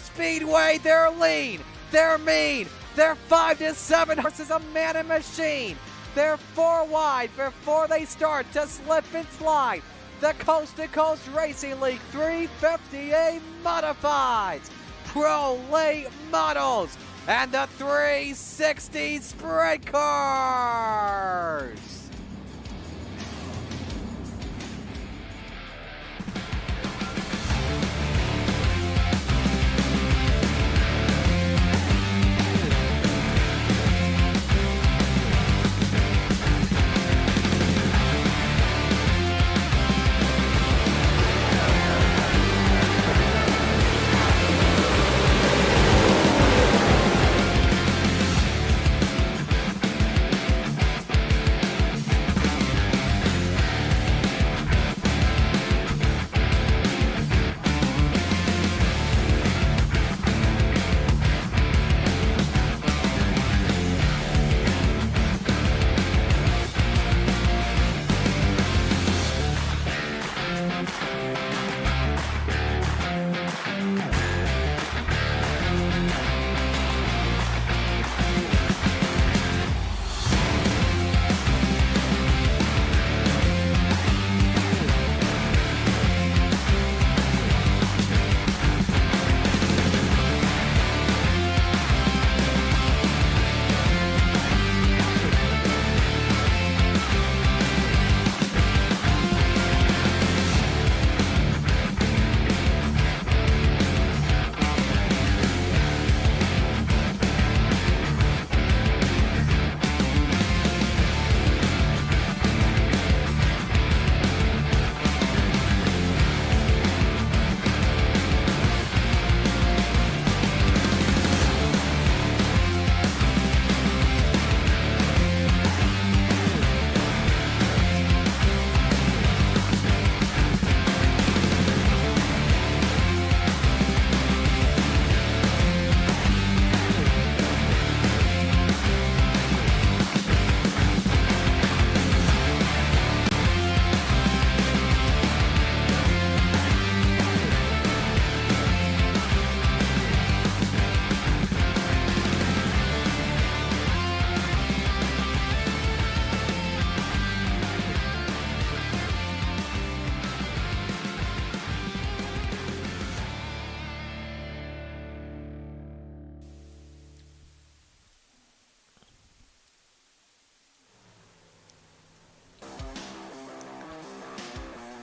Speedway. They're lean. They're mean. They're 5 to 7 horses, a man and machine. They're 4 wide before they start to slip and slide. The Coast to Coast Racing League 350A Modifieds, Pro Late Models, and the 360 Sprint Cars.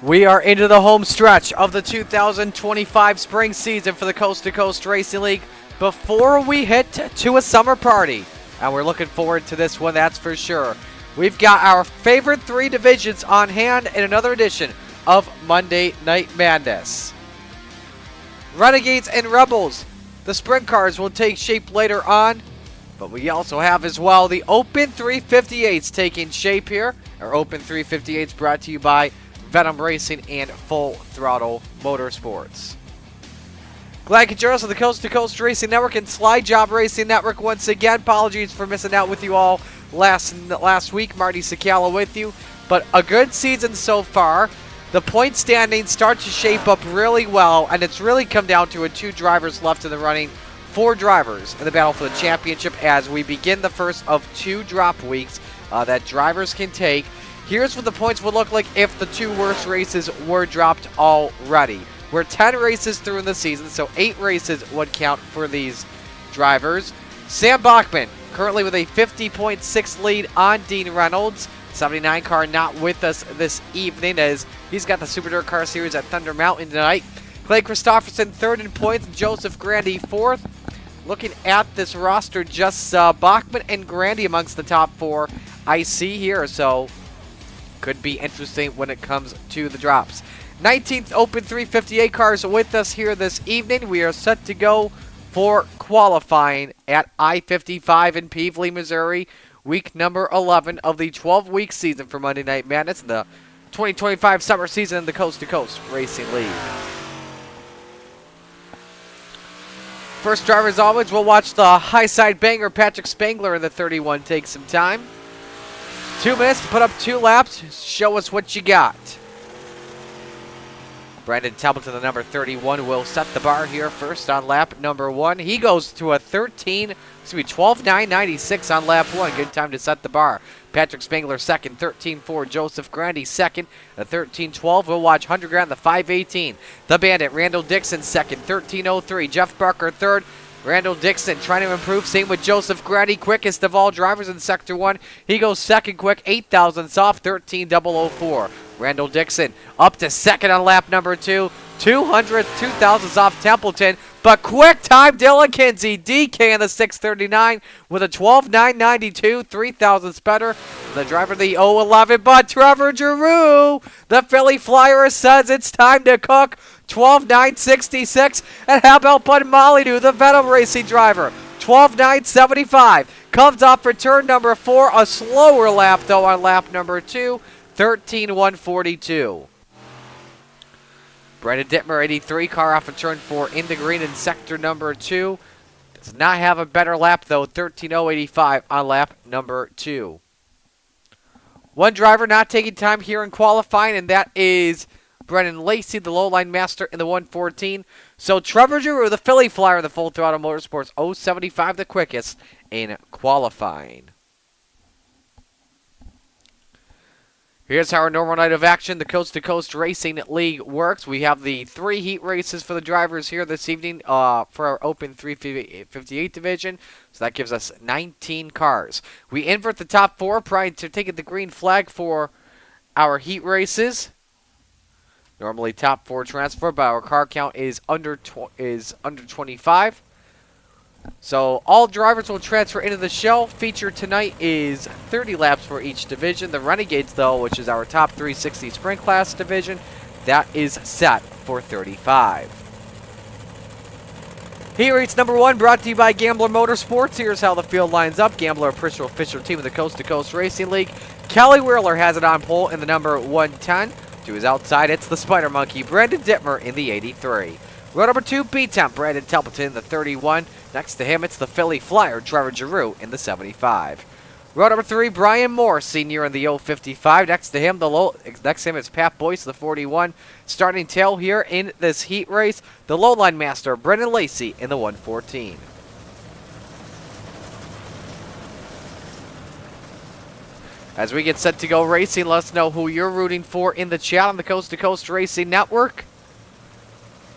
We are into the home stretch of the 2025 spring season for the Coast to Coast Racing League before we hit to a summer party. And we're looking forward to this one, that's for sure. We've got our favorite 3 divisions on hand in another edition of Monday Night Madness. Renegades and Rebels. The sprint cars will take shape later on, but we also have as well the Open 358s taking shape here. Our Open 358s brought to you by Venom Racing and Full Throttle Motorsports. Glad you could join us on the Coast to Coast Racing Network and Slide Job Racing Network once again. Apologies for missing out with you all last week. Marty Sakala with you. But a good season so far. The point standings start to shape up really well, and it's really come down to 2 drivers left in the running. 4 drivers in the battle for the championship as we begin the first of 2 drop weeks that drivers can take. Here's what the points would look like if the 2 worst races were dropped already. We're 10 races through in the season, so 8 races would count for these drivers. Sam Bachman, currently with a 50.6 lead on Dean Reynolds. 79 car not with us this evening as he's got the Super Dirt Car Series at Thunder Mountain tonight. Clay Christopherson 3rd in points, Joseph Grandy 4th. Looking at this roster, just Bachman and Grandy amongst the top 4 I see here, so could be interesting when it comes to the drops. 19th Open 358 cars with us here this evening. We are set to go for qualifying at I-55 in Pevely, Missouri. Week number 11 of the 12-week season for Monday Night Madness in the 2025 summer season in the Coast to Coast Racing League. First driver, as always, we'll watch the high side banger Patrick Spangler in the 31 take some time. 2 minutes to put up 2 laps. Show us what you got. Brandon Templeton, the number 31, will set the bar here first on lap number 1. He goes to a 12:9.96 on lap 1. Good time to set the bar. Patrick Spangler second, 13.4. Joseph Grandy second, a 13.12. We'll watch 100 grand, the 5.18. The Bandit, Randall Dixon second, 13.03. Jeff Barker third. Randall Dixon trying to improve. Same with Joseph Grandy, quickest of all drivers in Sector 1. He goes second quick, 8 thousandths off, 13.004. Randall Dixon up to second on lap number 2. 2 thousandths off Templeton. But quick time, Dylan Kinsey, DK in the 639 with a 12.992, 3 thousandths better. The driver of the 011, but Trevor Giroux, the Philly Flyer, says it's time to cook. 12.966. And how about Bud Molyneux, the Venom Racing driver? 12.975. Comes off for turn number 4. A slower lap, though, on lap number 2. 13.142. Brandon Dittmer, 83, car off of turn 4 in the green in sector number 2. Does not have a better lap, though. 13.085 on lap number 2. One driver not taking time here in qualifying, and that is Brennan Lacey, the low-line master in the 114. So Trevor Giroux, the Philly Flyer, the Full Throttle Motorsports 075, the quickest in qualifying. Here's how our normal night of action, the Coast to Coast Racing League, works. We have the 3 heat races for the drivers here this evening for our Open 358 division. So that gives us 19 cars. We invert the top 4 prior to taking the green flag for our heat races. Normally top 4 transfer, but our car count is under 25. So all drivers will transfer into the show. Feature tonight is 30 laps for each division. The Renegades, though, which is our top 360 sprint class division, that is set for 35. Heat race number 1 brought to you by Gambler Motorsports. Here's how the field lines up. Gambler, official team of the Coast to Coast Racing League. Kelly Wheeler has it on pole in the number 110. To his outside, it's the Spider Monkey, Brandon Dittmer in the 83. Row number 2, B-Temp, Brandon Templeton in the 31. Next to him, it's the Philly Flyer, Trevor Giroux in the 75. Row number 3, Brian Moore, senior in the 055. Next to him, it's Pat Boyce, the 41. Starting tail here in this heat race, the lowline master, Brendan Lacey in the 114. As we get set to go racing, let us know who you're rooting for in the chat on the Coast to Coast Racing Network.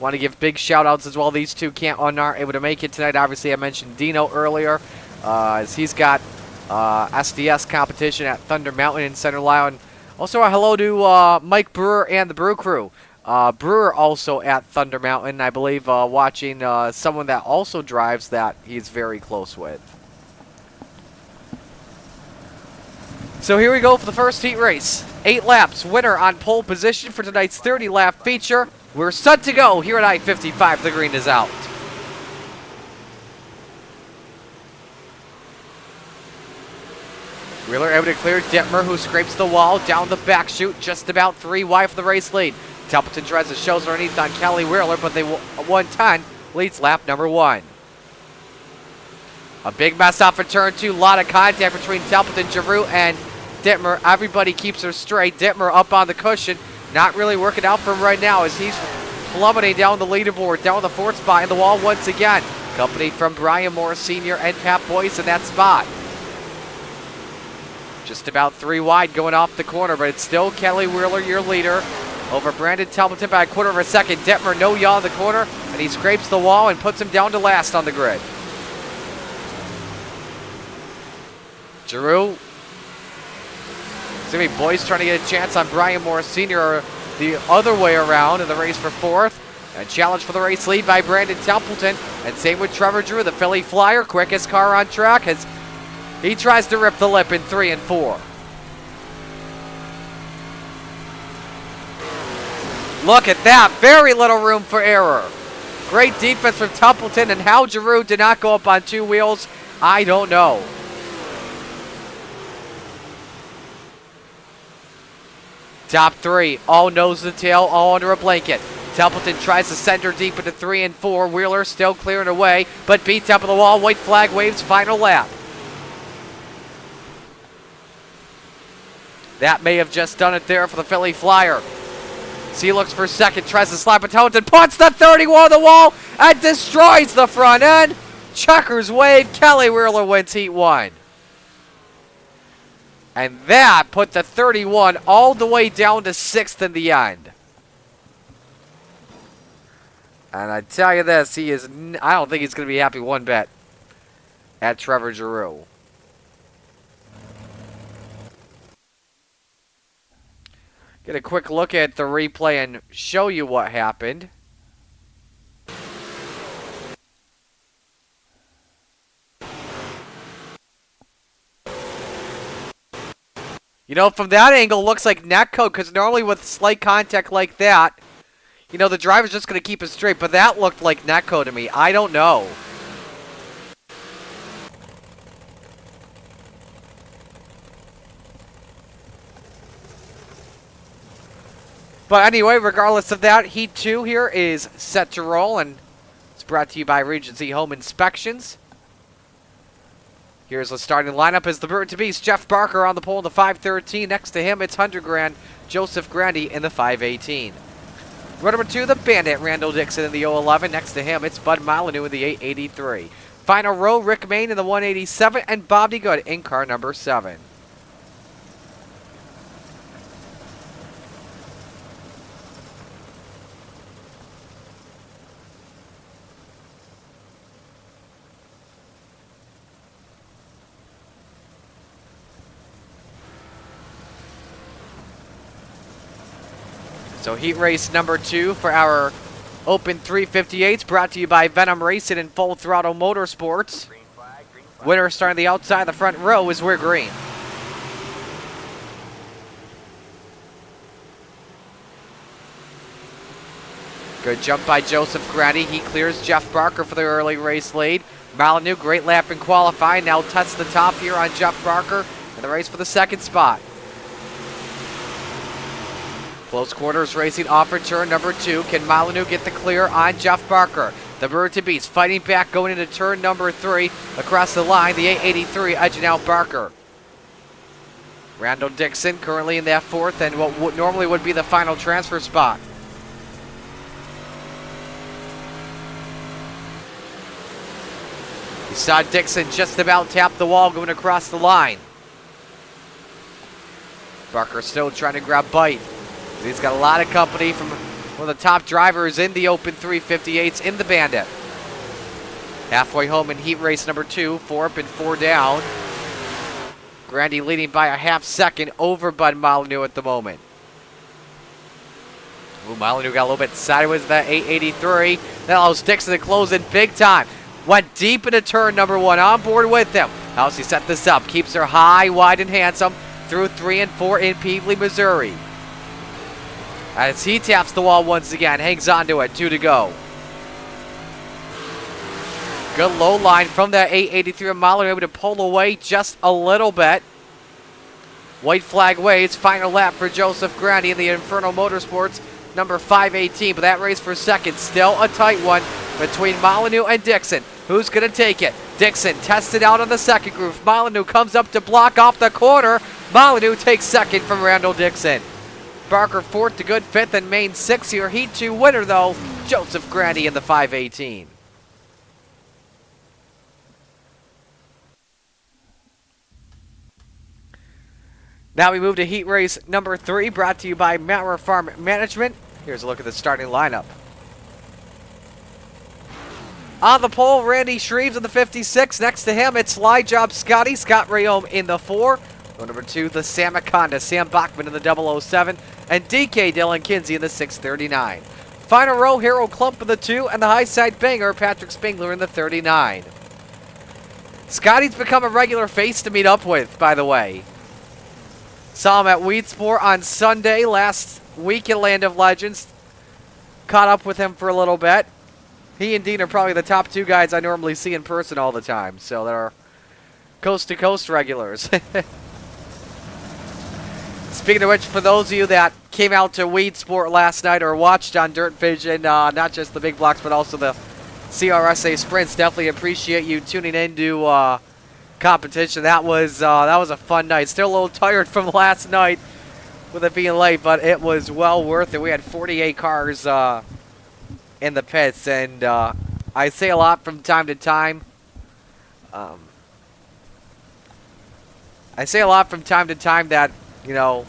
Want to give big shout-outs as well. These two aren't able to make it tonight. Obviously, I mentioned Dino earlier, as he's got SDS competition at Thunder Mountain in Center Lyon. Also, a hello to Mike Brewer and the Brew Crew. Brewer also at Thunder Mountain, I believe, watching someone that also drives that he's very close with. So here we go for the first heat race. 8 laps, winner on pole position for tonight's 30-lap feature. We're set to go here at I-55. The green is out. Wheeler able to clear Dittmer, who scrapes the wall down the back chute, just about 3 wide for the race lead. Templeton tries to shows underneath on Kelly Wheeler, but they 110 leads lap number 1. A big mess off of turn 2. Lot of contact between Templeton, Giroux, and Dittmer. Everybody keeps her straight. Dittmer up on the cushion. Not really working out for him right now as he's plummeting down the leaderboard, down the 4th spot in the wall once again. Company from Brian Moore Sr. and Pat Boyce in that spot. Just about 3 wide going off the corner, but it's still Kelly Wheeler, your leader, over Brandon Templeton by a 1/4 of a second. Dittmer no yaw in the corner, and he scrapes the wall and puts him down to last on the grid. Giroux. It's going to be Boyce trying to get a chance on Brian Moore Sr. or the other way around in the race for 4th. A challenge for the race lead by Brandon Templeton. And same with Trevor Giroux, the Philly Flyer, quickest car on track, as he tries to rip the lip in 3 and 4. Look at that. Very little room for error. Great defense from Templeton, and how Giroux did not go up on 2 wheels, I don't know. Top 3, all nose to tail, all under a blanket. Templeton tries to send her deep into 3 and 4. Wheeler still clearing away, but beats up on the wall. White flag waves, final lap. That may have just done it there for the Philly Flyer. C looks for second, tries to slap it out and puts the 31 on the wall and destroys the front end. Checkers wave, Kelly Wheeler wins heat 1. And that put the 31 all the way down to 6th in the end. And I tell you this, I don't think he's going to be happy one bit at Trevor Giroux. Get a quick look at the replay and show you what happened. You know, from that angle, looks like netcode, because normally with slight contact like that, you know, the driver's just going to keep it straight, but that looked like netcode to me. I don't know. But anyway, regardless of that, Heat 2 here is set to roll, and it's brought to you by Regency Home Inspections. Here's the starting lineup as the Bird to Beast. Jeff Barker on the pole in the 513. Next to him, it's Hunter Grand, Joseph Grandy in the 518. Row number 2, the Bandit, Randall Dixon in the 011. Next to him, it's Bud Molyneux in the 883. Final row, Rick Main in the 187, and Bob DeGood in car number 7. So heat race number 2 for our Open 358s brought to you by Venom Racing and Full Throttle Motorsports. Green flag. Winner starting the outside, the front row is We're Green. Good jump by Joseph Grandy. He clears Jeff Barker for the early race lead. Molyneux, great lap in qualifying. Now tests the top here on Jeff Barker in the race for the second spot. Close quarters racing off for turn number 2. Can Molyneux get the clear on Jeff Barker? The Bird to Beast fighting back going into turn number 3. Across the line, the 883 edging out Barker. Randall Dixon currently in that 4th and what normally would be the final transfer spot. You saw Dixon just about tap the wall going across the line. Barker still trying to grab bite. He's got a lot of company from one of the top drivers in the Open 358s in the Bandit. Halfway home in heat race number 2, 4 up and 4 down. Grandy leading by a half second over Bud Molyneux at the moment. Ooh, Molyneux got a little bit sideways with that 883. That allows Dixon to close in big time. Went deep into turn number 1, on board with him. How's he set this up? Keeps her high, wide, and handsome through 3 and 4 in Peevely, Missouri. As he taps the wall once again, hangs onto it, 2 to go. Good low line from that 883. Molyneux able to pull away just a little bit. White flag waves, final lap for Joseph Grandy in the Inferno Motorsports, number 518. But that race for second, still a tight one between Molyneux and Dixon. Who's going to take it? Dixon tested out on the second groove. Molyneux comes up to block off the corner. Molyneux takes second from Randall Dixon. Barker 4th to good 5th and main 6th here. Heat 2 winner though, Joseph Grandy in the 518. Now we move to heat race number 3, brought to you by Maurer Farm Management. Here's a look at the starting lineup. On the pole, Randy Shreves in the 56. Next to him, it's Sly Job Scotty, Scott Rayome in the 4. Row number 2, the Sam Akonda, Sam Bachman in the 007, and DK Dylan Kinsey in the 639. Final row, Harold Klump in the 2, and the high side banger, Patrick Spengler in the 39. Scotty's become a regular face to meet up with, by the way. Saw him at Weedsport on Sunday last week in Land of Legends. Caught up with him for a little bit. He and Dean are probably the top 2 guys I normally see in person all the time, so they're coast-to-coast regulars. Speaking of which, for those of you that came out to Weedsport last night or watched on Dirt Vision, not just the big blocks but also the CRSA sprints, definitely appreciate you tuning into competition. That was a fun night. Still a little tired from last night, with it being late, but it was well worth it. We had 48 cars in the pits, and I say a lot from time to time. I say a lot from time to time that, you know,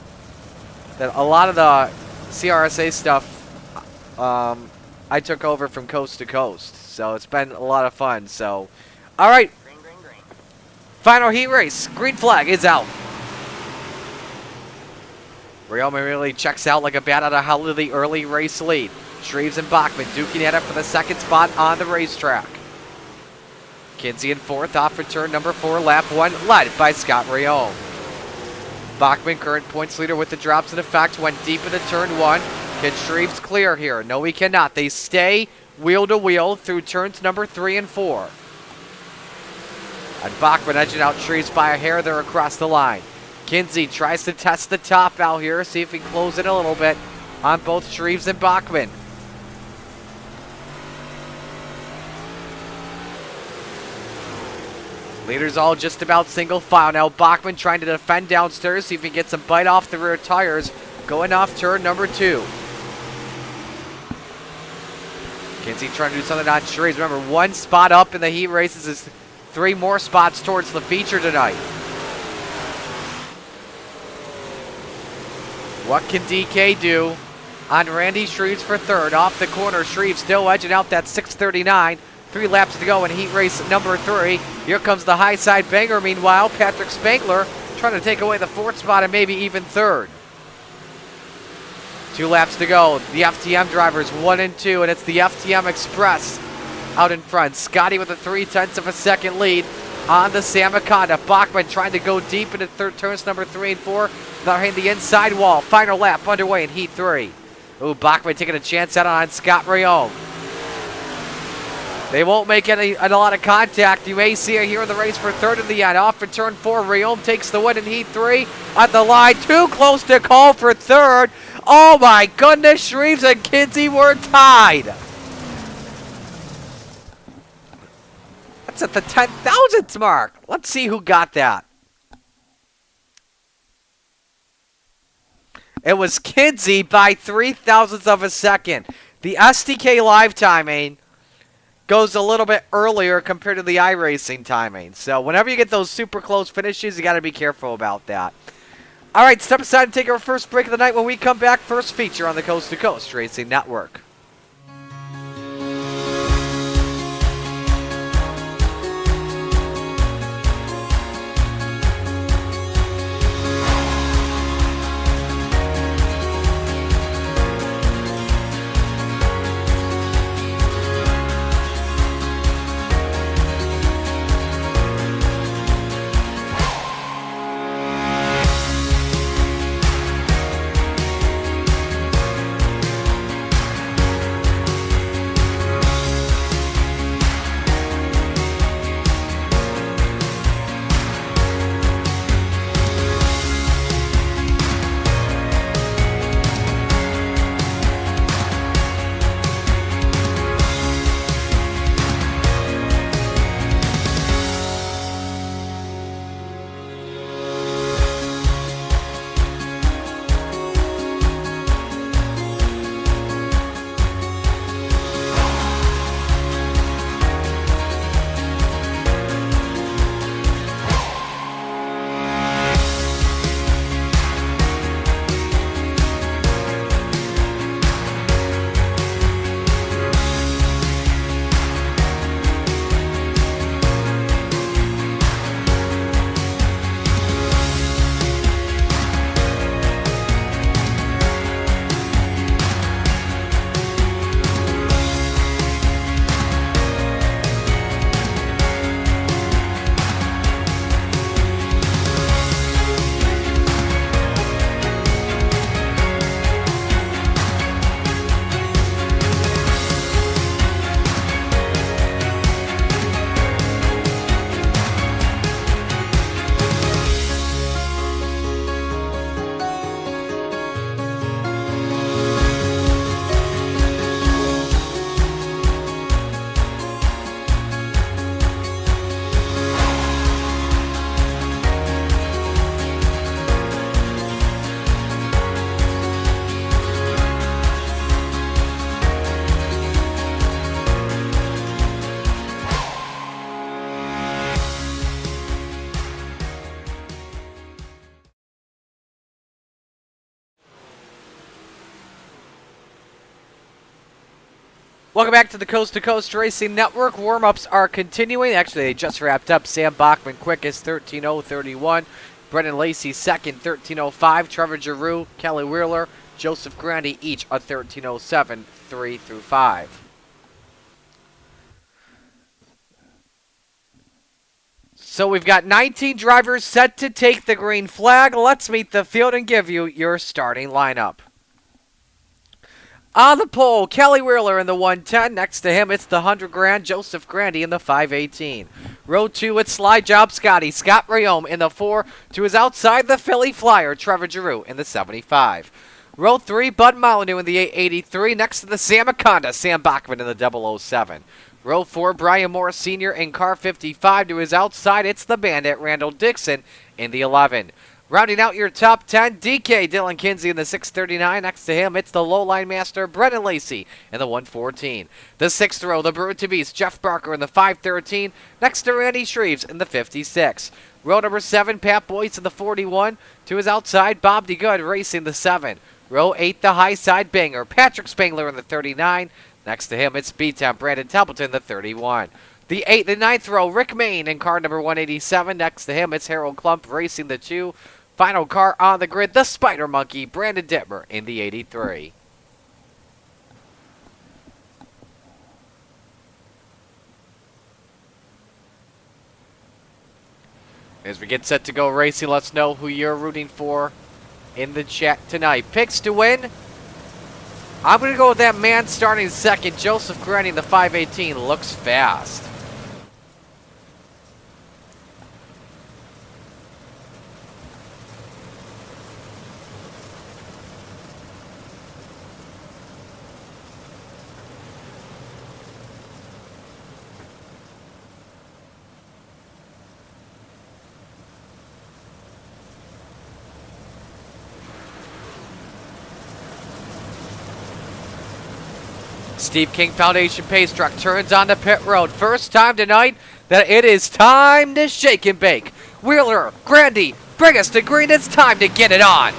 that a lot of the CRSA stuff I took over from coast to coast. So it's been a lot of fun. So, all right. Green, green, green. Final heat race. Green flag is out. Ryoma really checks out like a bat out of hell to the early race lead. Shreves and Bachman duking at it for the second spot on the racetrack. Kinsey in fourth off for turn number 4, lap 1, led by Scott Ryome. Bachman, current points leader with the drops in effect, went deep into turn 1. Can Shreves clear here? No, he cannot. They stay wheel to wheel through turns number 3 and 4. And Bachman edging out Shreves by a hair there across the line. Kinsey tries to test the top out here, see if he can close it a little bit on both Shreves and Bachman. Leaders all just about single file now. Bachman trying to defend downstairs, see if he can get some bite off the rear tires, going off turn number 2. Kinsey trying to do something on Shreves. Remember, 1 spot up in the heat races is 3 more spots towards the feature tonight. What can DK do on Randy Shreves for third? Off the corner, Shreves still edging out that 6:39. 3 laps to go in heat race number 3. Here comes the high side banger. Meanwhile, Patrick Spangler trying to take away the 4th spot and maybe even 3rd. 2 laps to go. The FTM drivers 1 and 2, and it's the FTM Express out in front. Scotty with a 0.3 of a second lead on the Samaconda. Bachman trying to go deep into turns number 3 and 4. Now hitting the inside wall. Final lap underway in heat 3. Ooh, Bachman taking a chance out on Scott Ryome. They won't make a lot of contact. You may see it here in the race for 3rd in the end. Off for turn 4. Ryome takes the win in heat 3. At the line, too close to call for 3rd. Oh my goodness, Shreves and Kinsey were tied. That's at the 10,000th mark. Let's see who got that. It was Kinsey by 0.03 of a second. The SDK live timing goes a little bit earlier compared to the iRacing timing. So whenever you get those super close finishes, you got to be careful about that. All right, step aside and take our first break of the night. When we come back, first feature on the Coast to Coast Racing Network. Welcome back to the Coast to Coast Racing Network. Warm-ups are continuing. Actually, they just wrapped up. Sam Bachman quickest, 13:0:31. Brendan Lacey second, 13:05. Trevor Giroux, Kelly Wheeler, Joseph Grandy each a 13:07, 3 through 5. So we've got 19 drivers set to take the green flag. Let's meet the field and give you your starting lineup. On the pole, Kelly Wheeler in the 110. Next to him, it's the 100 grand, Joseph Grandy in the 518. Row 2, it's Slide Job Scotty. Scott Rayome in the 4. To his outside, the Philly Flyer, Trevor Giroux in the 75. Row 3, Bud Molyneux in the 883. Next to the Samaconda, Sam Bachman in the 007. Row 4, Brian Morris Sr. in car 55. To his outside, it's the Bandit, Randall Dixon in the 11. Rounding out your top 10, DK Dylan Kinsey in the 639. Next to him, it's the Lowline Master, Brendan Lacey in the 114. The 6th row, the Brew to Beast, Jeff Barker in the 513. Next to Randy Shreves in the 56. Row number 7, Pat Boyce in the 41. To his outside, Bob DeGood racing the 7. Row 8, the high side banger, Patrick Spangler in the 39. Next to him, it's B-Town, Brandon Templeton in the 31. The 9th row, Rick Main in car number 187. Next to him, it's Harold Klump racing the 2. Final car on the grid, the Spider Monkey, Brandon Dittmer in the 83. As we get set to go racing, let's know who you're rooting for in the chat tonight. Picks to win. I'm going to go with that man starting second, Joseph Grandy in the 518. Looks fast. Steve King Foundation Pace Truck turns on the pit road. First time tonight that it is time to shake and bake. Wheeler, Grandy, bring us to green. It's time to get it on.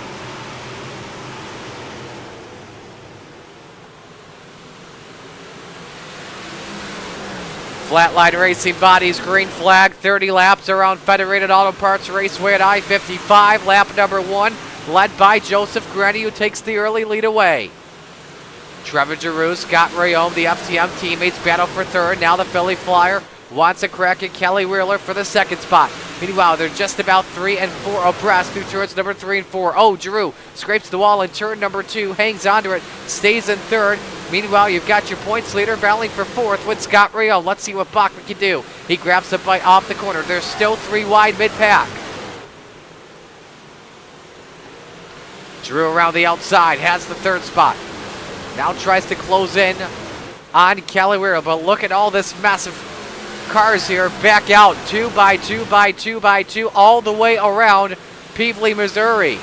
Flatline Racing Bodies, green flag, 30 laps around Federated Auto Parts Raceway at I-55. Lap number 1, led by Joseph Grandy, who takes the early lead away. Trevor Giroux, Scott Rayome, the FTM teammates battle for third. Now the Philly Flyer wants a crack at Kelly Wheeler for the second spot. Meanwhile, they're just about 3 and 4 abreast through turns number 3 and 4. Oh, Giroux scrapes the wall in turn number 2, hangs onto it, stays in third. Meanwhile, you've got your points leader battling for fourth with Scott Rayome. Let's see what Bachman can do. He grabs the bite off the corner. There's still 3 wide mid-pack. Giroux around the outside, has the third spot. Now tries to close in on Kelly Wheeler, but look at all this massive cars here. Back out 2 by 2 by 2 by 2 all the way around Peevely, Missouri.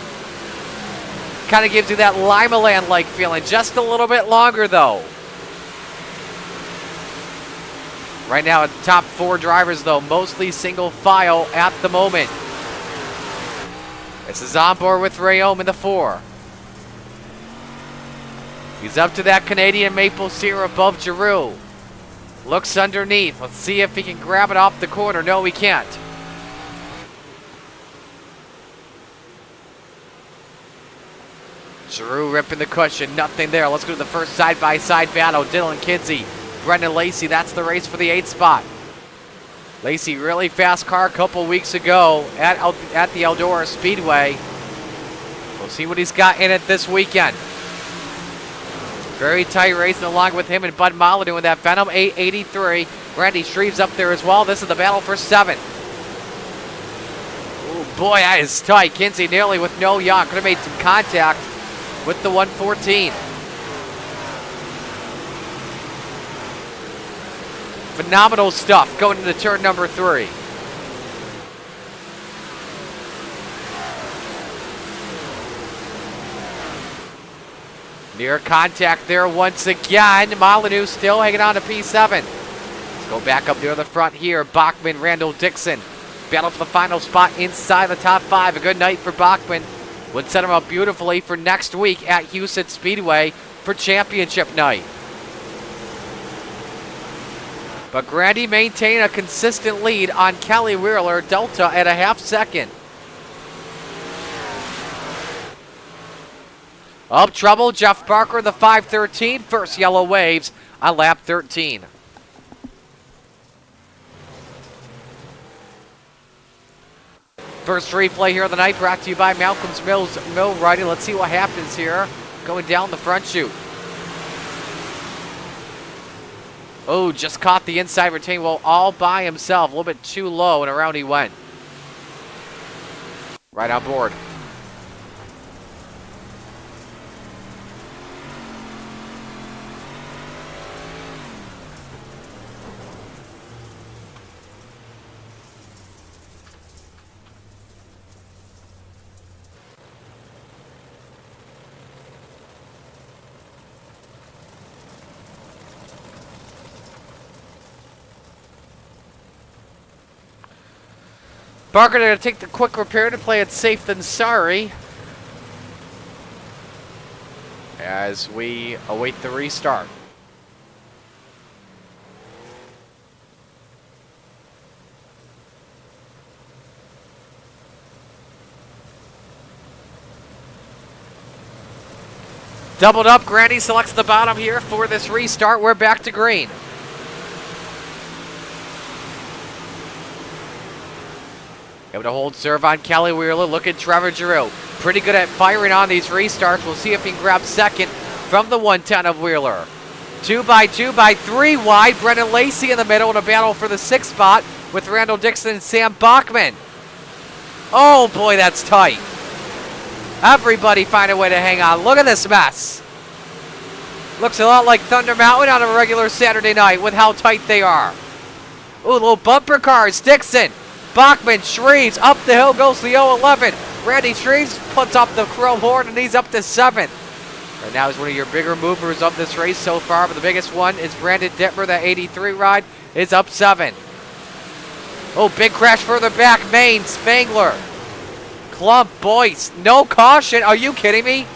Kind of gives you that Limaland-like feeling. Just a little bit longer, though. Right now, the top 4 drivers, though, mostly single file at the moment. This is on board with Rayome in the 4. He's up to that Canadian maple syrup above Giroux. Looks underneath. Let's see if he can grab it off the corner. No, he can't. Giroux ripping the cushion. Nothing there. Let's go to the first side-by-side battle. Dylan Kinsey, Brendan Lacey. That's the race for the 8th spot. Lacey, really fast car a couple weeks ago at the Eldora Speedway. We'll see what he's got in it this weekend. Very tight racing along with him and Bud Molyneux in that Venom 883. Randy Shreves up there as well. This is the battle for 7. Oh boy, that is tight. Kinsey nearly with no yaw. Could have made some contact with the 114. Phenomenal stuff going into turn number 3. Near contact there once again. Molyneux still hanging on to P7. Let's go back up near the front here. Bachman, Randall Dixon. Battle for the final spot inside the top 5. A good night for Bachman. Would set him up beautifully for next week at Houston Speedway for championship night. But Grandy maintained a consistent lead on Kelly Wheeler, Delta at a half second. Up trouble, Jeff Barker, the 5:13, first yellow waves on lap 13. First replay here of the night brought to you by Malcolm's Mill Riding. Let's see what happens here going down the front chute. Oh, just caught the inside retaining wall all by himself. A little bit too low, and around he went. Right on board. Barker going to take the quick repair to play it safe than sorry as we await the restart. Doubled up, Grandy selects the bottom here for this restart. We're back to green. Able to hold serve on Kelly Wheeler. Look at Trevor Giroux. Pretty good at firing on these restarts. We'll see if he can grab second from the 110 of Wheeler. 2x2 by 3 wide. Brendan Lacey in the middle in a battle for the 6th spot with Randall Dixon and Sam Bachman. Oh boy, that's tight. Everybody find a way to hang on. Look at this mess. Looks a lot like Thunder Mountain on a regular Saturday night with how tight they are. Ooh, little bumper cars. Dixon. Bachman, Shreves, up the hill goes the 0-11. Randy Shreves puts up the chrome horn and he's up to 7th. Right now he's one of your bigger movers of this race so far, but the biggest one is Brandon Dittmer. That 83 ride is up 7. Oh, big crash further back. Maine, Spangler. Clump, Boyce, no caution. Are you kidding me?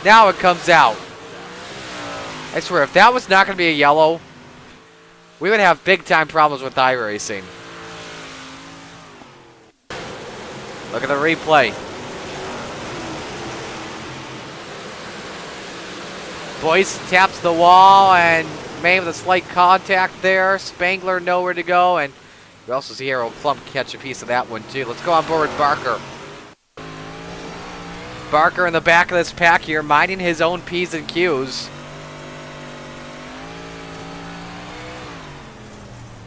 Now it comes out. I swear, if that was not going to be a yellow, we would have big time problems with iRacing. Look at the replay. Boyce taps the wall and Maine with a slight contact there. Spangler nowhere to go, and we also see Harold Clump catch a piece of that one too. Let's go on board with Barker. Barker in the back of this pack here, minding his own P's and Q's.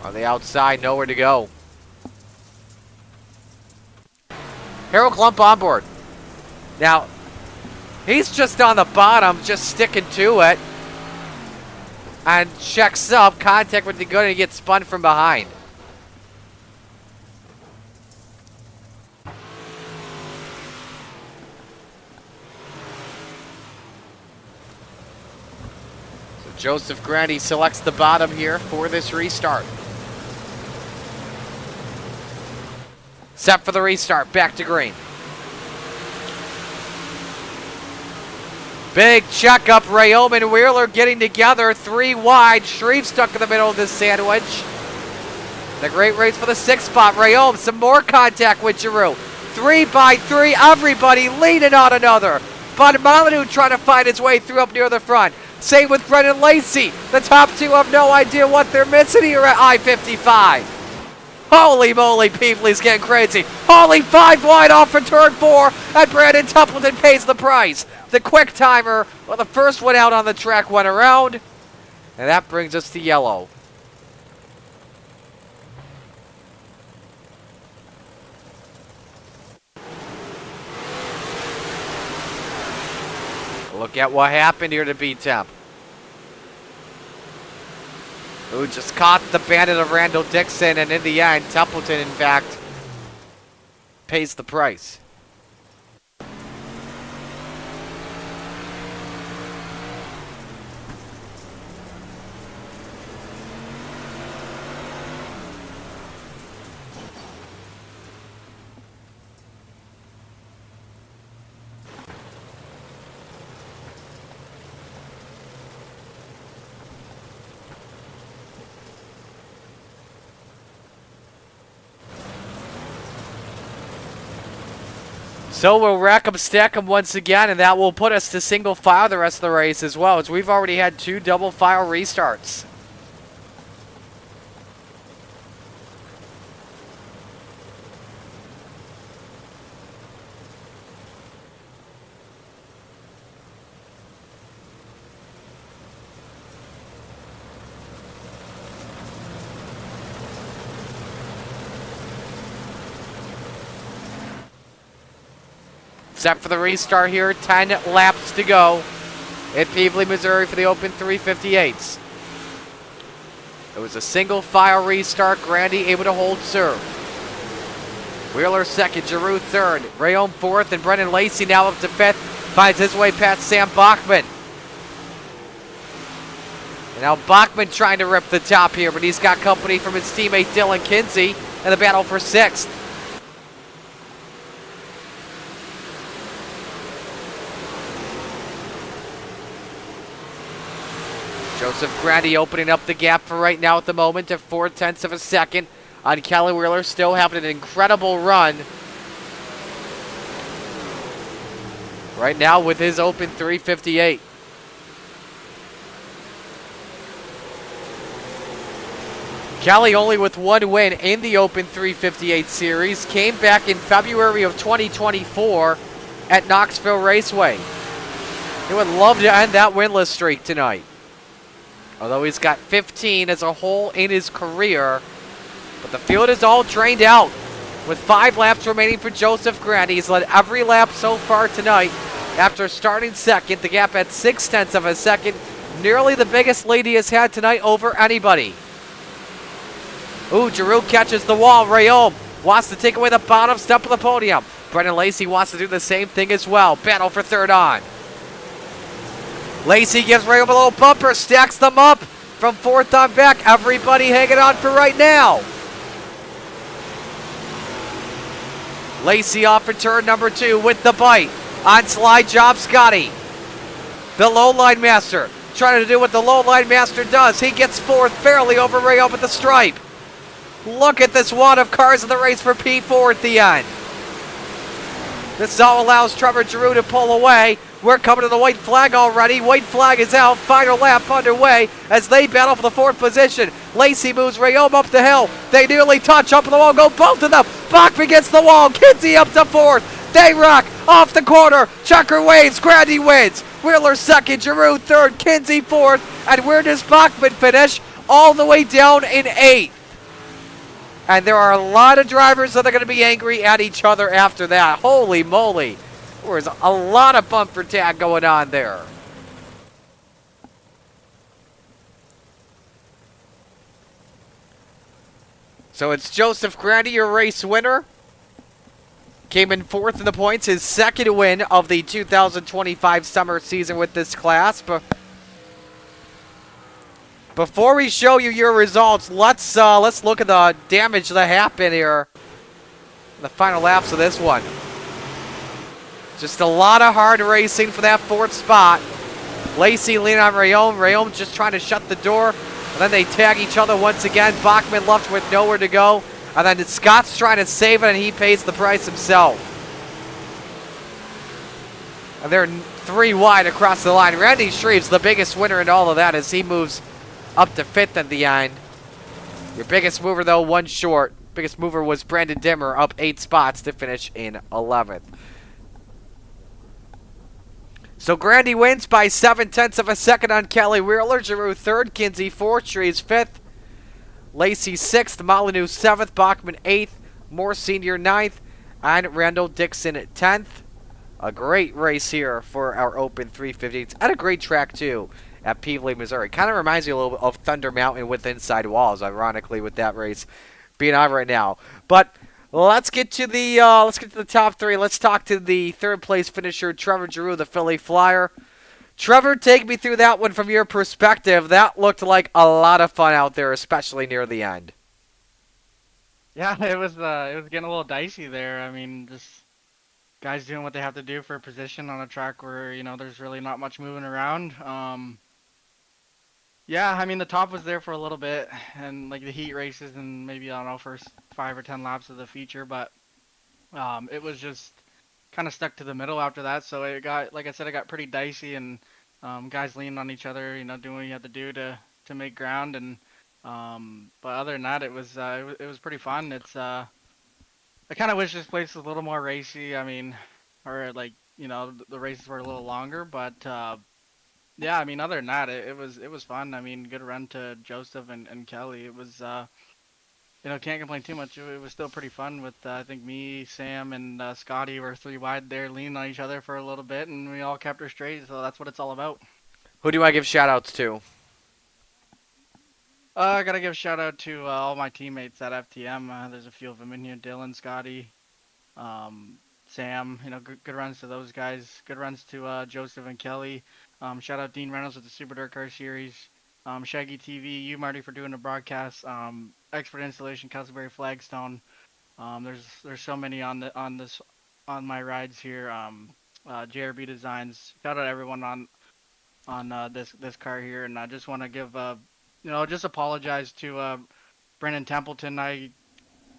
On the outside, nowhere to go. Harold Clump on board. Now, he's just on the bottom, just sticking to it. And checks up, contact with the gun, and he gets spun from behind. So Joseph Grandy selects the bottom here for this restart. Set for the restart, back to green. Big checkup, Rayome and Wheeler getting together, 3 wide. Shreve stuck in the middle of this sandwich. The great race for the 6th spot. Rayome, some more contact with Giroux. 3x3, everybody leaning on another. But Molyneux trying to find his way through up near the front. Same with Brendan Lacey. The top two have no idea what they're missing here at I-55. Holy moly, people, he's getting crazy. Holy 5 wide off for turn 4, and Brandon Templeton pays the price. The quick timer, well, the first one out on the track went around, and that brings us to yellow. Look at what happened here to B-Temp. Who just caught the bandit of Randall Dixon, and in the end, Templeton, in fact, pays the price. So we'll rack them, stack them once again, and that will put us to single file the rest of the race as well, as we've already had 2 double file restarts. Set for the restart here, 10 laps to go at Peevely, Missouri for the Open 358s. It was a single file restart, Grandy able to hold serve. Wheeler second, Giroux third, Rayom fourth, and Brendan Lacey now up to fifth, finds his way past Sam Bachman. And now Bachman trying to rip the top here, but he's got company from his teammate Dylan Kinsey in the battle for sixth. Joseph Grandy opening up the gap for right now at the moment at 0.4 of a second on Kelly Wheeler, still having an incredible run right now with his Open 358. Kelly only with 1 win in the Open 358 series, came back in February of 2024 at Knoxville Raceway. He would love to end that winless streak tonight. Although he's got 15 as a whole in his career. But the field is all drained out. With 5 laps remaining for Joseph Grandy. He's led every lap so far tonight. After starting second, the gap at 0.6 of a second. Nearly the biggest lead he has had tonight over anybody. Ooh, Giroux catches the wall. Rayom wants to take away the bottom step of the podium. Brendan Lacey wants to do the same thing as well. Battle for third on. Lacey gives Rayom a little bumper, stacks them up from fourth on back. Everybody hanging on for right now. Lacey off for turn number 2 with the bite. On slide job, Scotty. The low line master trying to do what the low line master does. He gets fourth, barely over Rayom at the stripe. Look at this wad of cars in the race for P4 at the end. This all allows Trevor Giroux to pull away. We're coming to the white flag already. White flag is out. Final lap underway as they battle for the 4th position. Lacey moves Rayom up the hill. They nearly touch up the wall. Go both of them. Bachman gets the wall. Kinsey up to 4th. They rock off the corner. Checker waves. Grandy wins. Wheeler second. Giroux third. Kinsey 4th. And where does Bachman finish? All the way down in 8th. And there are a lot of drivers that are going to be angry at each other after that. Holy moly. There was a lot of bumper tag going on there. So it's Joseph Grandy, your race winner. Came in 4th in the points, his 2nd win of the 2025 summer season with this class. But before we show you your results, let's look at the damage that happened here in the final laps of this one. Just a lot of hard racing for that 4th spot. Lacey leaning on Rayom. Rayom just trying to shut the door. And then they tag each other once again. Bachman left with nowhere to go. And then Scott's trying to save it, and he pays the price himself. And they're 3 wide across the line. Randy Shreve's the biggest winner in all of that as he moves up to 5th at the end. Your biggest mover, though, 1 short. Biggest mover was Brandon Dimmer, up 8 spots to finish in 11th. So Grandy wins by 0.7 of a second on Kelly Wheeler. Giroux 3rd, Kinsey 4th, Shreves 5th, Lacey 6th, Molyneux 7th, Bachman 8th, Moore Sr. 9th, and Randall Dixon 10th. A great race here for our Open 350. And a great track, too, at Peevely, Missouri. Kind of reminds me a little bit of Thunder Mountain with inside walls, ironically, with that race being on right now. But let's get to the top 3. Let's talk to the 3rd place finisher, Trevor Giroux, the Philly Flyer. Trevor, take me through that one from your perspective. That looked like a lot of fun out there, especially near the end. Yeah, it was getting a little dicey there. I mean, just guys doing what they have to do for a position on a track where, there's really not much moving around. Yeah, I mean, the top was there for a little bit, and like the heat races and maybe, I don't know, first 5 or 10 laps of the feature, but it was just kind of stuck to the middle after that. So it got, like I said, it got pretty dicey, and guys leaning on each other, doing what you have to do to make ground. And but other than that, it was pretty fun. I kind of wish this place was a little more racy. I mean, or like the races were a little longer, but yeah, I mean, other than that, it was fun. I mean, good run to Joseph and Kelly. It was can't complain too much. It was still pretty fun with I think me, Sam, and Scotty were three wide there, leaning on each other for a little bit, and we all kept her straight. So that's what it's all about. Who do I give shout outs to? I gotta give a shout out to all my teammates at FTM. There's a few of them in here: Dylan, Scotty, um, Sam. Good runs to those guys. Good runs to Joseph and Kelly. Shout out Dean Reynolds with the Super Dirt Car Series. Shaggy TV, you Marty for doing the broadcast. Expert Installation, Castleberry Flagstone. There's so many on my rides here. JRB Designs. Shout out everyone on this car here, and I just want to give just apologize to Brennan Templeton. I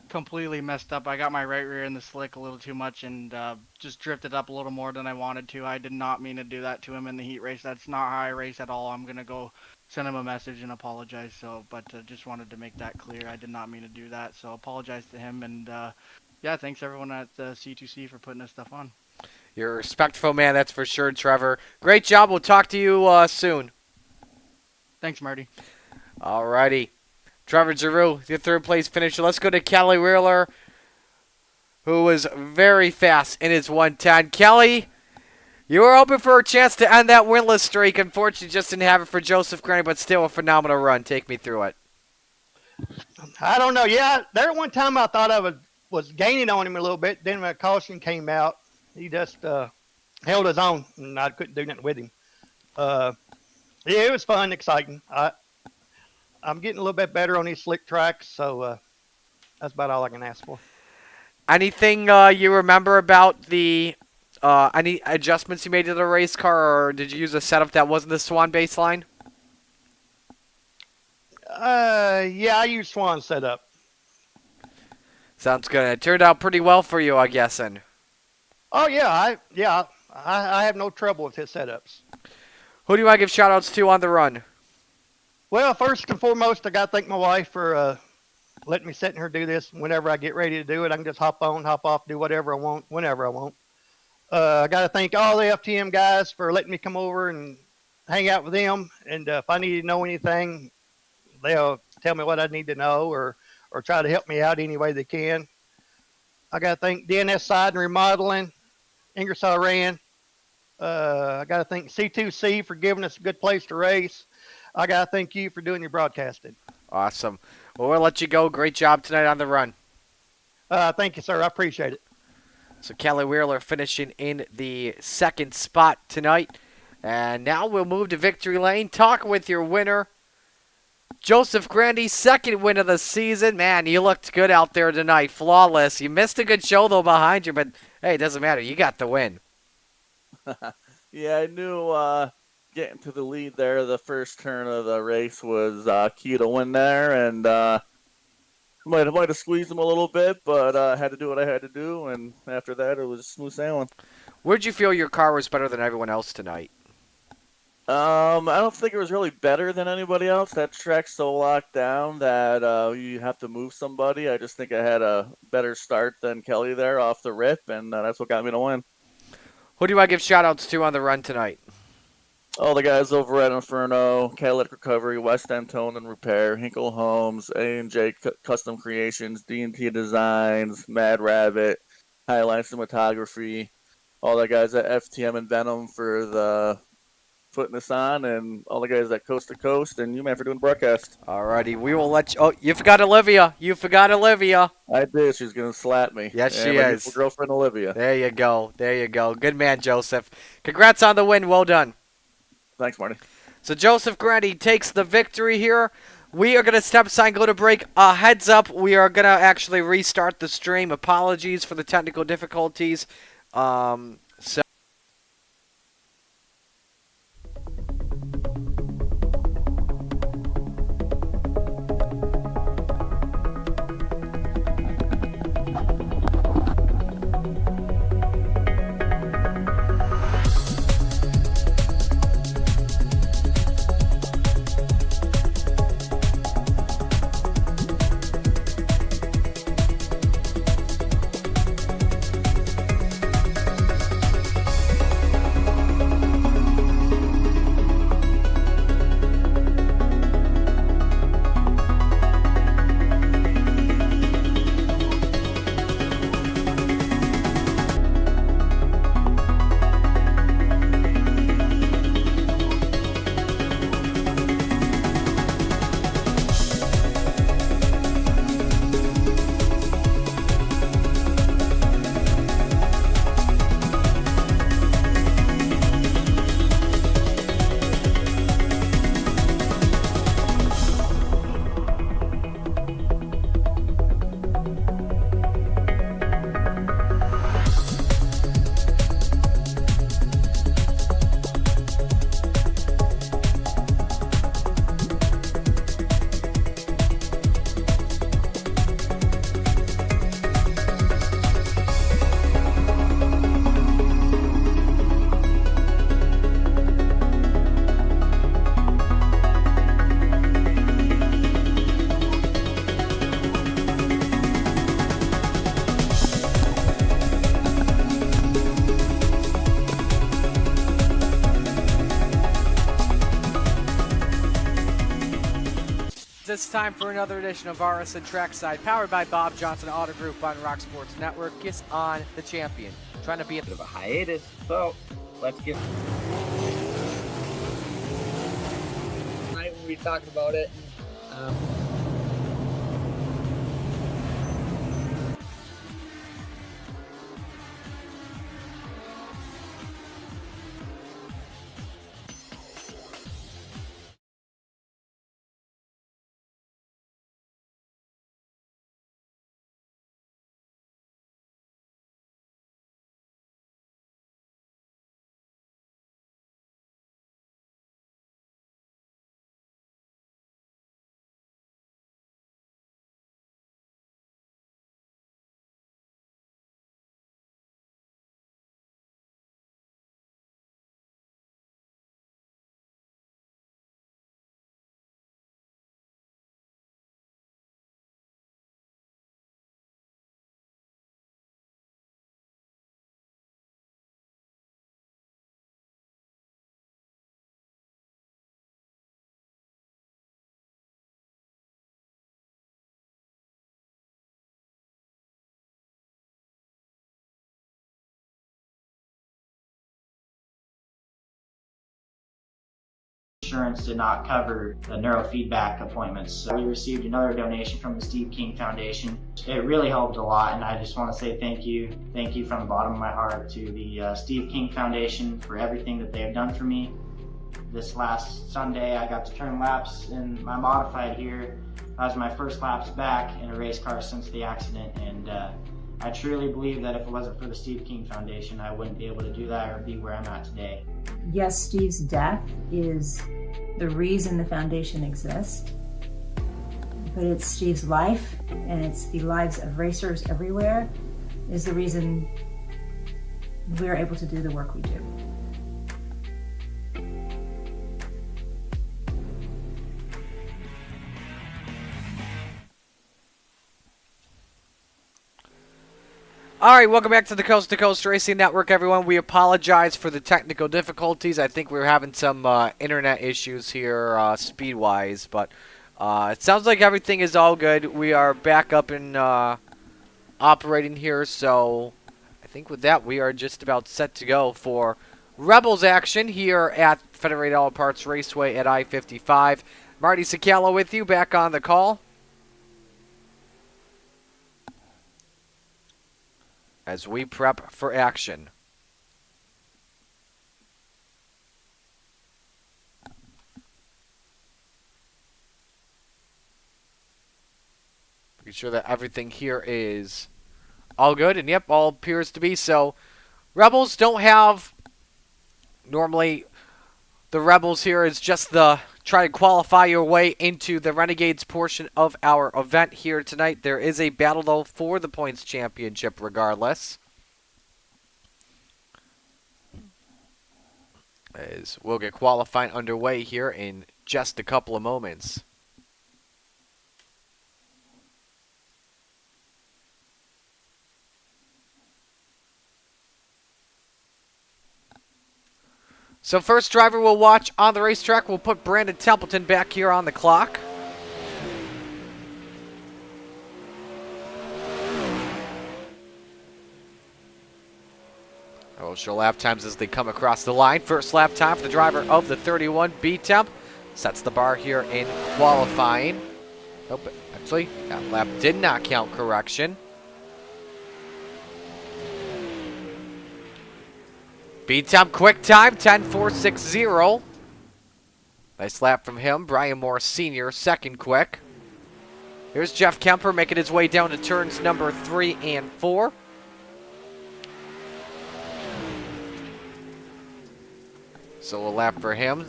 completely messed up. I got my right rear in the slick a little too much and just drifted up a little more than I wanted to. I did not mean to do that to him in the heat race. That's not how I race at all. I'm gonna go send him a message and apologize. But just wanted to make that clear. I did not mean to do that. So apologize to him, and yeah, thanks everyone at C2C for putting this stuff on. You're a respectful man, that's for sure, Trevor. Great job. We'll talk to you soon. Thanks, Marty. Alrighty. Trevor Giroux, your third place finisher. Let's go to Kelly Wheeler, who was very fast in his 110. Kelly, you were hoping for a chance to end that winless streak. Unfortunately, just didn't have it for Joseph Granny, but still a phenomenal run. Take me through it. I don't know. Yeah, there one time I thought I was gaining on him a little bit. Then when caution came out, he just held his own, and I couldn't do nothing with him. Yeah, it was fun, exciting. I'm getting a little bit better on these slick tracks, so that's about all I can ask for. Anything you remember about the any adjustments you made to the race car, or did you use a setup that wasn't the Swan baseline? Yeah, I used Swan setup. Sounds good. It turned out pretty well for you, I'm guessing. Oh yeah, I have no trouble with his setups. Who do I give shout-outs to on the run? Well, first and foremost, I got to thank my wife for letting me sit in here do this. Whenever I get ready to do it, I can just hop on, hop off, do whatever I want, whenever I want. I got to thank all the FTM guys for letting me come over and hang out with them. And if I need to know anything, they'll tell me what I need to know or try to help me out any way they can. I got to thank DNS Side and Remodeling, Ingersoll Rand. I got to thank C2C for giving us a good place to race. I got to thank you for doing your broadcasting. Awesome. Well, we'll let you go. Great job tonight on the run. Thank you, sir. I appreciate it. So Kelly Wheeler finishing in the second spot tonight. And now we'll move to victory lane. Talk with your winner, Joseph Grandy, second win of the season. Man, you looked good out there tonight. Flawless. You missed a good show, though, behind you. But, hey, it doesn't matter. You got the win. Yeah, I knew getting to the lead there, the first turn of the race was key to win there, and might have squeezed him a little bit, but had to do what I had to do, and after that, it was smooth sailing. Where'd you feel your car was better than everyone else tonight? I don't think it was really better than anybody else. That track's so locked down that you have to move somebody. I just think I had a better start than Kelly there off the rip, and that's what got me to win. Who do I give shout-outs to on the run tonight? All the guys over at Inferno, Catalytic Recovery, West End Tone and Repair, Hinkle Homes, A&J Custom Creations, D&T Designs, Mad Rabbit, Highline Cinematography, all the guys at FTM and Venom for the putting this on, and all the guys at Coast to Coast, and you, man, for doing the broadcast. Alrighty, we will let you... Oh, you forgot Olivia. You forgot Olivia. I did. She's going to slap me. Yes, she my is. beautiful girlfriend, Olivia. There you go. There you go. Good man, Joseph. Congrats on the win. Well done. Thanks, Marty. So Joseph Grandy takes the victory here. We are going to step aside, go to break. Heads up, we are going to actually restart the stream. Apologies for the technical difficulties. it's time for another edition of RSN Trackside, powered by Bob Johnson Auto Group on Rock Sports Network. Gets on the champion, trying to be a bit of a hiatus, so let's get. Tonight we'll be talking about it. Insurance did not cover the neurofeedback appointments. So we received another donation from the Steve King Foundation. It really helped a lot, and I just want to say thank you from the bottom of my heart to the Steve King Foundation for everything that they have done for me. This last Sunday I got to turn laps in my modified here. That was my first laps back in a race car since the accident, and I truly believe that if it wasn't for the Steve King Foundation, I wouldn't be able to do that or be where I'm at today. Yes, Steve's death is the reason the foundation exists, but it's Steve's life and it's the lives of racers everywhere is the reason we're able to do the work we do. All right, welcome back to the Coast to Coast Racing Network, everyone. We apologize for the technical difficulties. I think we're having some internet issues here speed-wise, but it sounds like everything is all good. We are back up and operating here, so I think with that we are just about set to go for Rebels action here at Federated Auto Parts Raceway at I-55. Marty Sicalo with you, back on the call. As we prep for action. Pretty sure that everything here is all good, and yep, all appears to be so. Rebels don't have, normally the Rebels here is just the try to qualify your way into the Renegades portion of our event here tonight. There is a battle, though, for the points championship regardless. As we'll get qualifying underway here in just a couple of moments. So first driver we'll watch on the racetrack, we'll put Brandon Templeton back here on the clock. I will show lap times as they come across the line. First lap time for the driver of the 31, B-Temp. Sets the bar here in qualifying. Nope, actually, that lap did not count, correction. B-Temp quick time, 10.460. Nice lap from him. Brian Moore Sr., second quick. Here's Jeff Kemper making his way down to turns number 3 and 4. So a lap for him.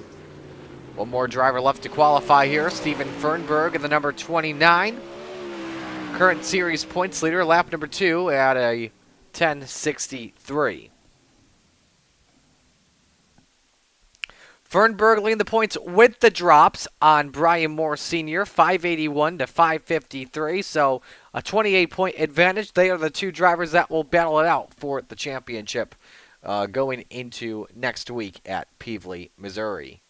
One more driver left to qualify here. Steven Fernberg in the number 29. Current series points leader, lap number 2 at a 10.63. Fernberg leading the points with the drops on Brian Moore Sr., 581 to 553, so a 28-point advantage. They are the two drivers that will battle it out for the championship going into next week at Pevely, Missouri.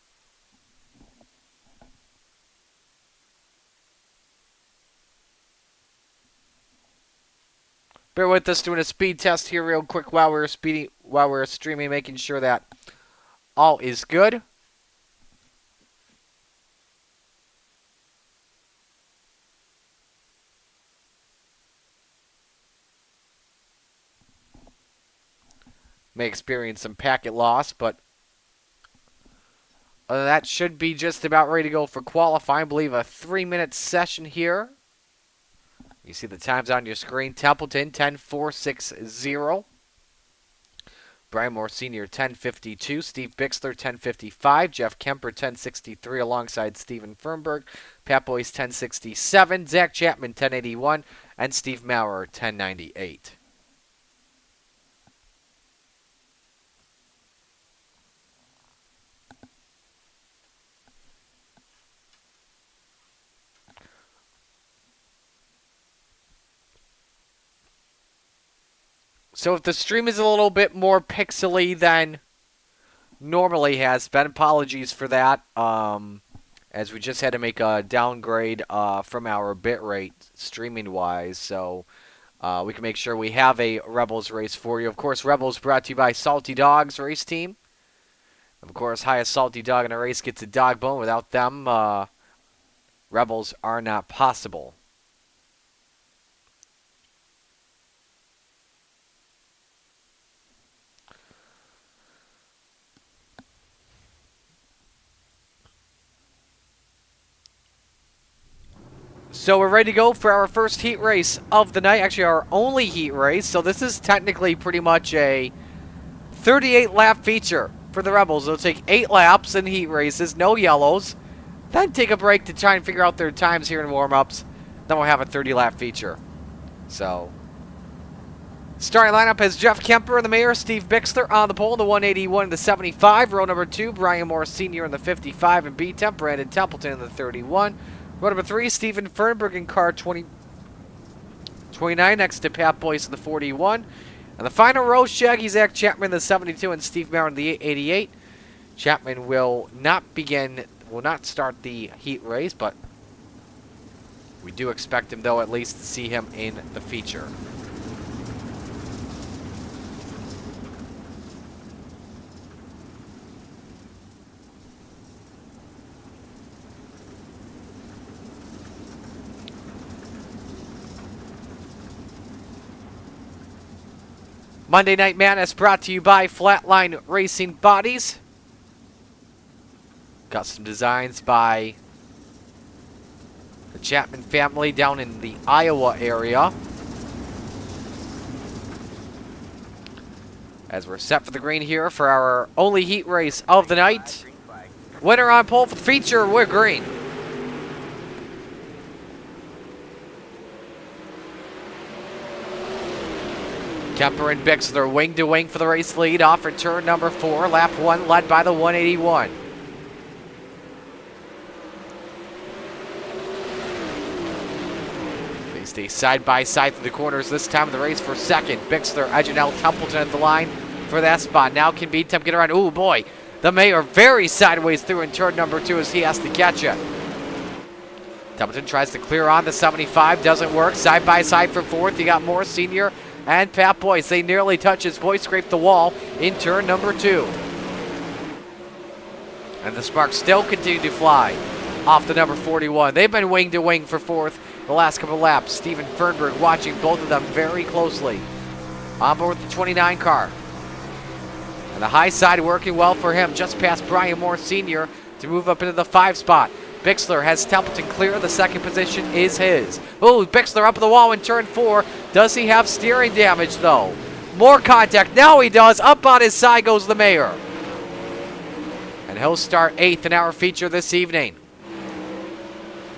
Bear with us doing a speed test here real quick while we're streaming, making sure that all is good. May experience some packet loss, but that should be just about ready to go for qualifying. I believe a 3-minute session here. You see the times on your screen. Templeton, 10.460. Brian Moore Sr., 10.52. Steve Bixler, 10.55. Jeff Kemper, 10.63 alongside Steven Fernberg. Pat Boyce, 10.67. Zach Chapman, 10.81. And Steve Maurer, 10.98. So if the stream is a little bit more pixely than normally has been, apologies for that. As we just had to make a downgrade from our bitrate streaming-wise, so we can make sure we have a Rebels race for you. Of course, Rebels brought to you by Salty Dogs Race Team. Of course, highest salty dog in a race gets a dog bone. Without them, Rebels are not possible. So we're ready to go for our first heat race of the night. Actually, our only heat race. So this is technically pretty much a 38-lap feature for the Rebels. They'll take 8 laps in heat races, no yellows. Then take a break to try and figure out their times here in warm-ups. Then we'll have a 30-lap feature. So, starting lineup has Jeff Kemper in the mayor, Steve Bixler on the pole, the 181 and the 75. Row number 2, Brian Moore Sr. in the 55 and B-Temp, Brandon Templeton in the 31. Row number 3, Steven Fernberg in car 29 next to Pat Boyce in the 41. And the final row, Shaggy Zach Chapman in the 72 and Steve Maurer in the 88. Chapman will not start the heat race, but we do expect him, though, at least to see him in the feature. Monday Night Madness brought to you by Flatline Racing Bodies. Custom designs by the Chapman family down in the Iowa area. As we're set for the green here for our only heat race of the night. Winner on pole for the feature, we're green. Kemper and Bixler wing to wing for the race lead off for turn number 4. Lap 1 led by the 181. They stay side by side through the corners this time of the race for second. Bixler edging out Templeton at the line for that spot. Now can B-Temp get around. Ooh, boy. The mayor very sideways through in turn number 2 as he has to catch it. Templeton tries to clear on the 75. Doesn't work. Side by side for fourth. You got Moore Sr. and Pat Boyce. They nearly touch his Boyce scraped the wall in turn number 2. And the sparks still continue to fly off the number 41. They've been wing to wing for fourth the last couple of laps. Steven Fernberg watching both of them very closely. On board the 29 car. And the high side working well for him just past Brian Moore Sr. to move up into the 5 spot. Bixler has Templeton clear. The second position is his. Oh, Bixler up the wall in turn 4. Does he have steering damage, though? More contact. Now he does. Up on his side goes the mayor. And he'll start 8th in our feature this evening.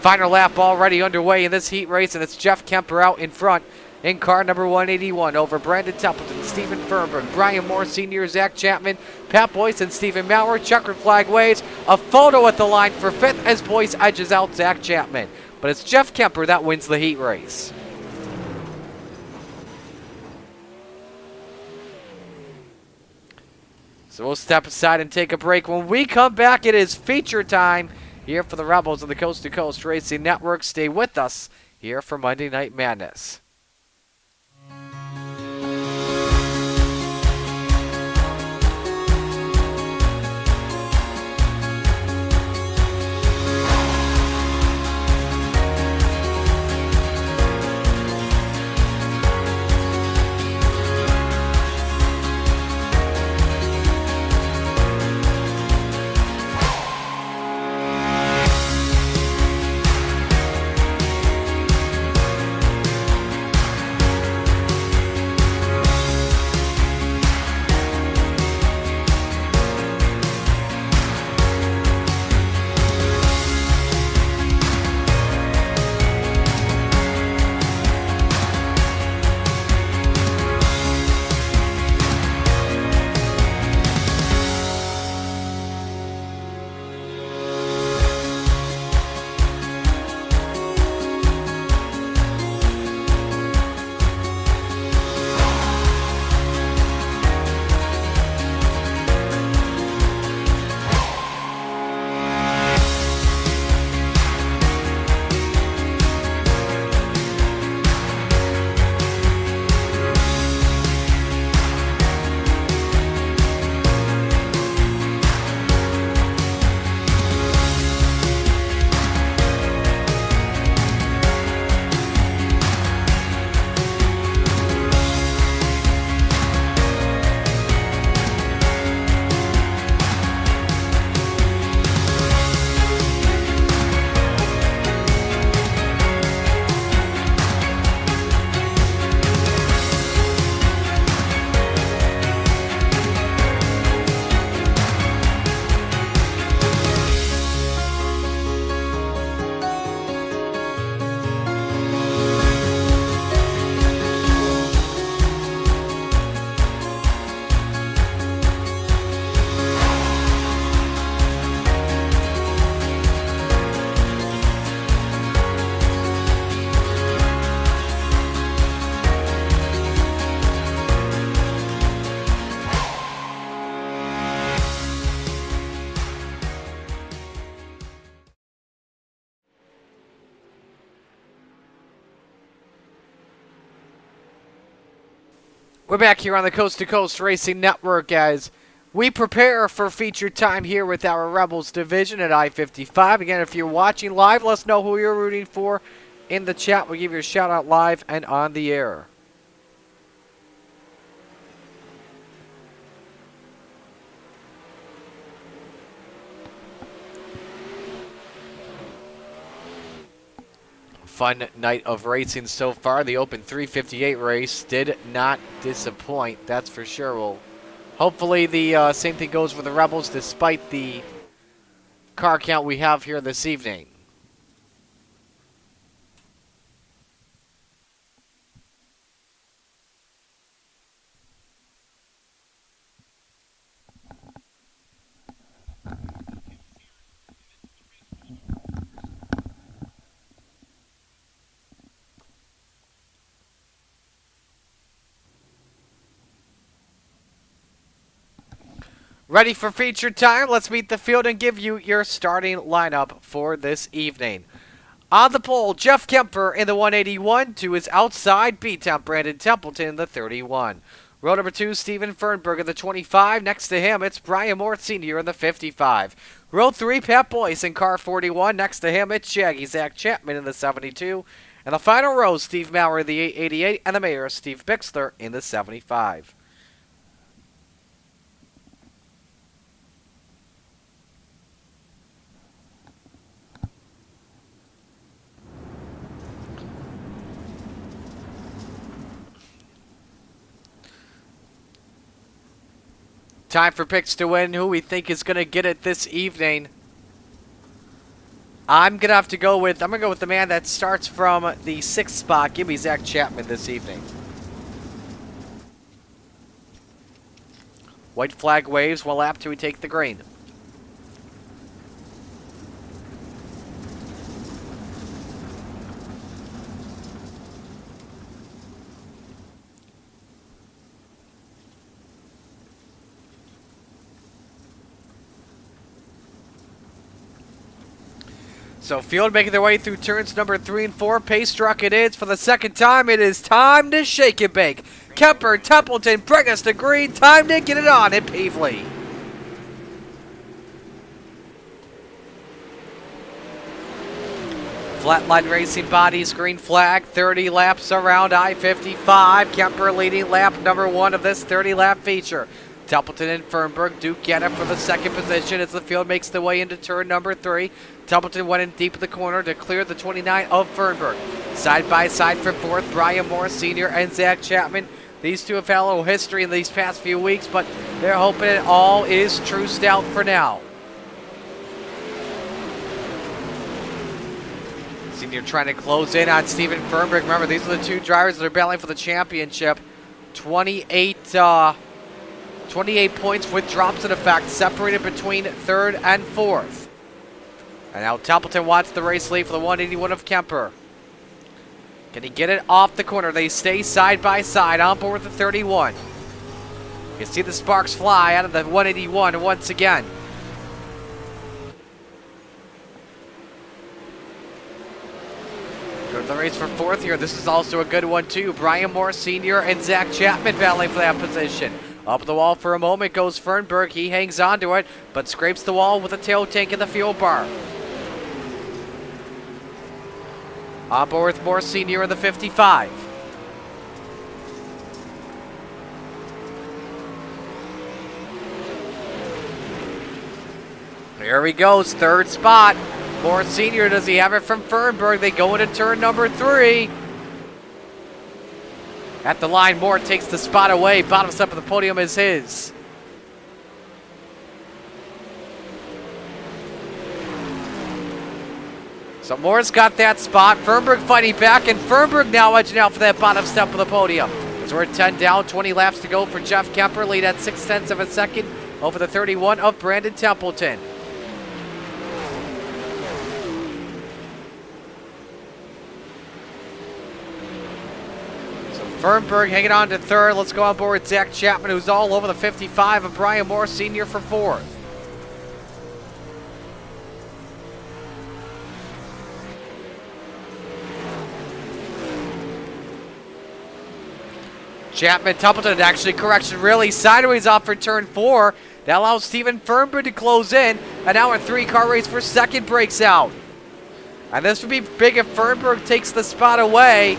Final lap already underway in this heat race, and it's Jeff Kemper out in front in car number 181 over Brandon Templeton, Steven Fernberg, Brian Moore Sr., Zach Chapman, Pat Boyce, and Steven Maurer. Checkered flag waves. A photo at the line for 5th as Boyce edges out Zach Chapman. But it's Jeff Kemper that wins the heat race. So we'll step aside and take a break. When we come back, it is feature time here for the Rebels of the Coast to Coast Racing Network. Stay with us here for Monday Night Madness. We're back here on the Coast to Coast Racing Network as we prepare for feature time here with our Rebels division at I-55. Again, if you're watching live, let us know who you're rooting for in the chat. We'll give you a shout out live and on the air. Fun night of racing so far. The Open 358 race did not disappoint, that's for sure. Well, hopefully the same thing goes for the Rebels despite the car count we have here this evening. Ready for feature time? Let's meet the field and give you your starting lineup for this evening. On the pole, Jeff Kemper in the 181 to his outside beat-out Brandon Templeton in the 31. Row number 2, Steven Fernberg in the 25. Next to him, it's Brian Moore Sr. in the 55. Row 3, Pat Boyce in car 41. Next to him, it's Shaggy Zach Chapman in the 72. And the final row, Steve Maurer in the 88 and the mayor, Steve Bixler in the 75. Time for picks to win. Who we think is going to get it this evening. I'm going to go with the man that starts from the 6th spot. Give me Zach Chapman this evening. White flag waves while lap till we take the green. So field making their way through turns number 3 and 4. Pace struck it is for the second time. It is time to shake and bake. Kemper, Templeton, bring us to green. Time to get it on at Pavely. Flatline Racing Bodies, green flag, 30 laps around I-55. Kemper leading lap number 1 of this 30-lap feature. Templeton and Fernberg do get it for the second position as the field makes the way into turn number 3. Templeton went in deep in the corner to clear the 29 of Fernberg. Side by side for 4th, Brian Moore Sr. and Zach Chapman. These two have had a little history in these past few weeks, but they're hoping it all is true stout for now. Senior trying to close in on Steven Fernberg. Remember, these are the two drivers that are battling for the championship. 28 points with drops in effect, separated between 3rd and 4th. And now Templeton wants the race lead for the 181 of Kemper. Can he get it off the corner? They stay side by side on board with the 31. You see the sparks fly out of the 181 once again. Go to the race for 4th here. This is also a good one too. Brian Moore Sr. and Zach Chapman battling for that position. Up the wall for a moment goes Fernberg. He hangs on to it, but scrapes the wall with a tail tank in the fuel bar. On board with Moore Sr. in the 55. Here he goes, 3rd spot. Moore Sr., does he have it from Fernberg? They go into turn number 3. At the line, Moore takes the spot away. Bottom step of the podium is his. So Moore's got that spot. Fernberg fighting back, and Fernberg now edging out for that bottom step of the podium. As we're at 10 down, 20 laps to go for Jeff Kemper. Lead at 0.6 of a second over the 31 of Brandon Templeton. Fernberg hanging on to 3rd. Let's go on board with Zach Chapman, who's all over the 55, and Brian Moore Sr. for 4th. Chapman, Templeton, actually correction, really sideways off for turn 4. That allows Steven Fernberg to close in. And now a 3-car race for second breaks out. And this would be big if Fernberg takes the spot away.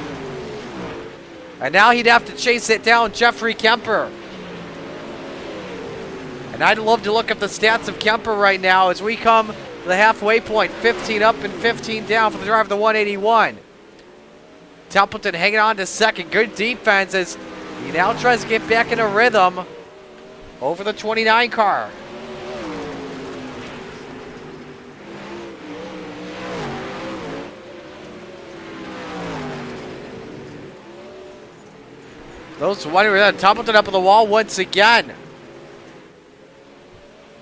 And now he'd have to chase it down, Jeffrey Kemper. And I'd love to look at the stats of Kemper right now as we come to the halfway point. 15 up and 15 down for the drive of the 181. Templeton hanging on to second. Good defense as he now tries to get back in a rhythm over the 29 car. Those wondering, Templeton up on the wall once again.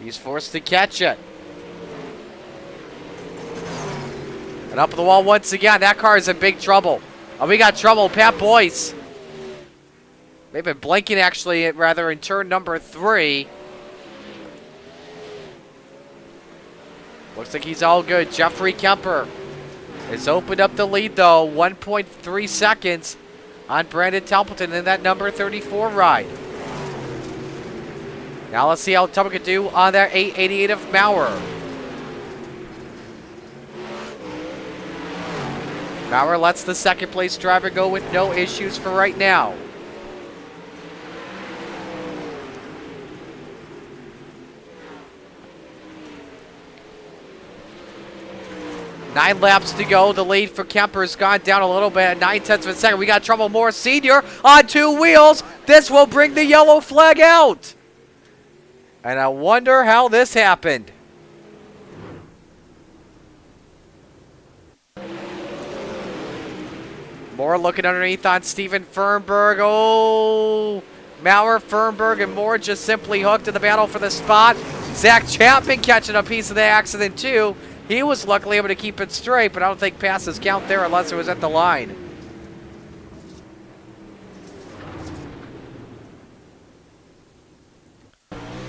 He's forced to catch it. And up on the wall once again. That car is in big trouble. Oh, we got trouble. Pat Boyce. They've been blinking actually, rather, in turn number 3. Looks like he's all good. Jeffrey Kemper has opened up the lead though. 1.3 seconds on Brandon Templeton in that number 34 ride. Now let's see how Templeton can do on that 888 of Maurer. Maurer lets the second place driver go with no issues for right now. Nine laps to go. The lead for Kemper has gone down a little bit. 9/10 of a second. We got Trouble Moore Sr. on 2 wheels. This will bring the yellow flag out. And I wonder how this happened. Moore looking underneath on Steven Fernberg. Oh, Maurer, Fernberg, and Moore just simply hooked in the battle for the spot. Zach Chapman catching a piece of the accident too. He was luckily able to keep it straight, but I don't think passes count there unless it was at the line.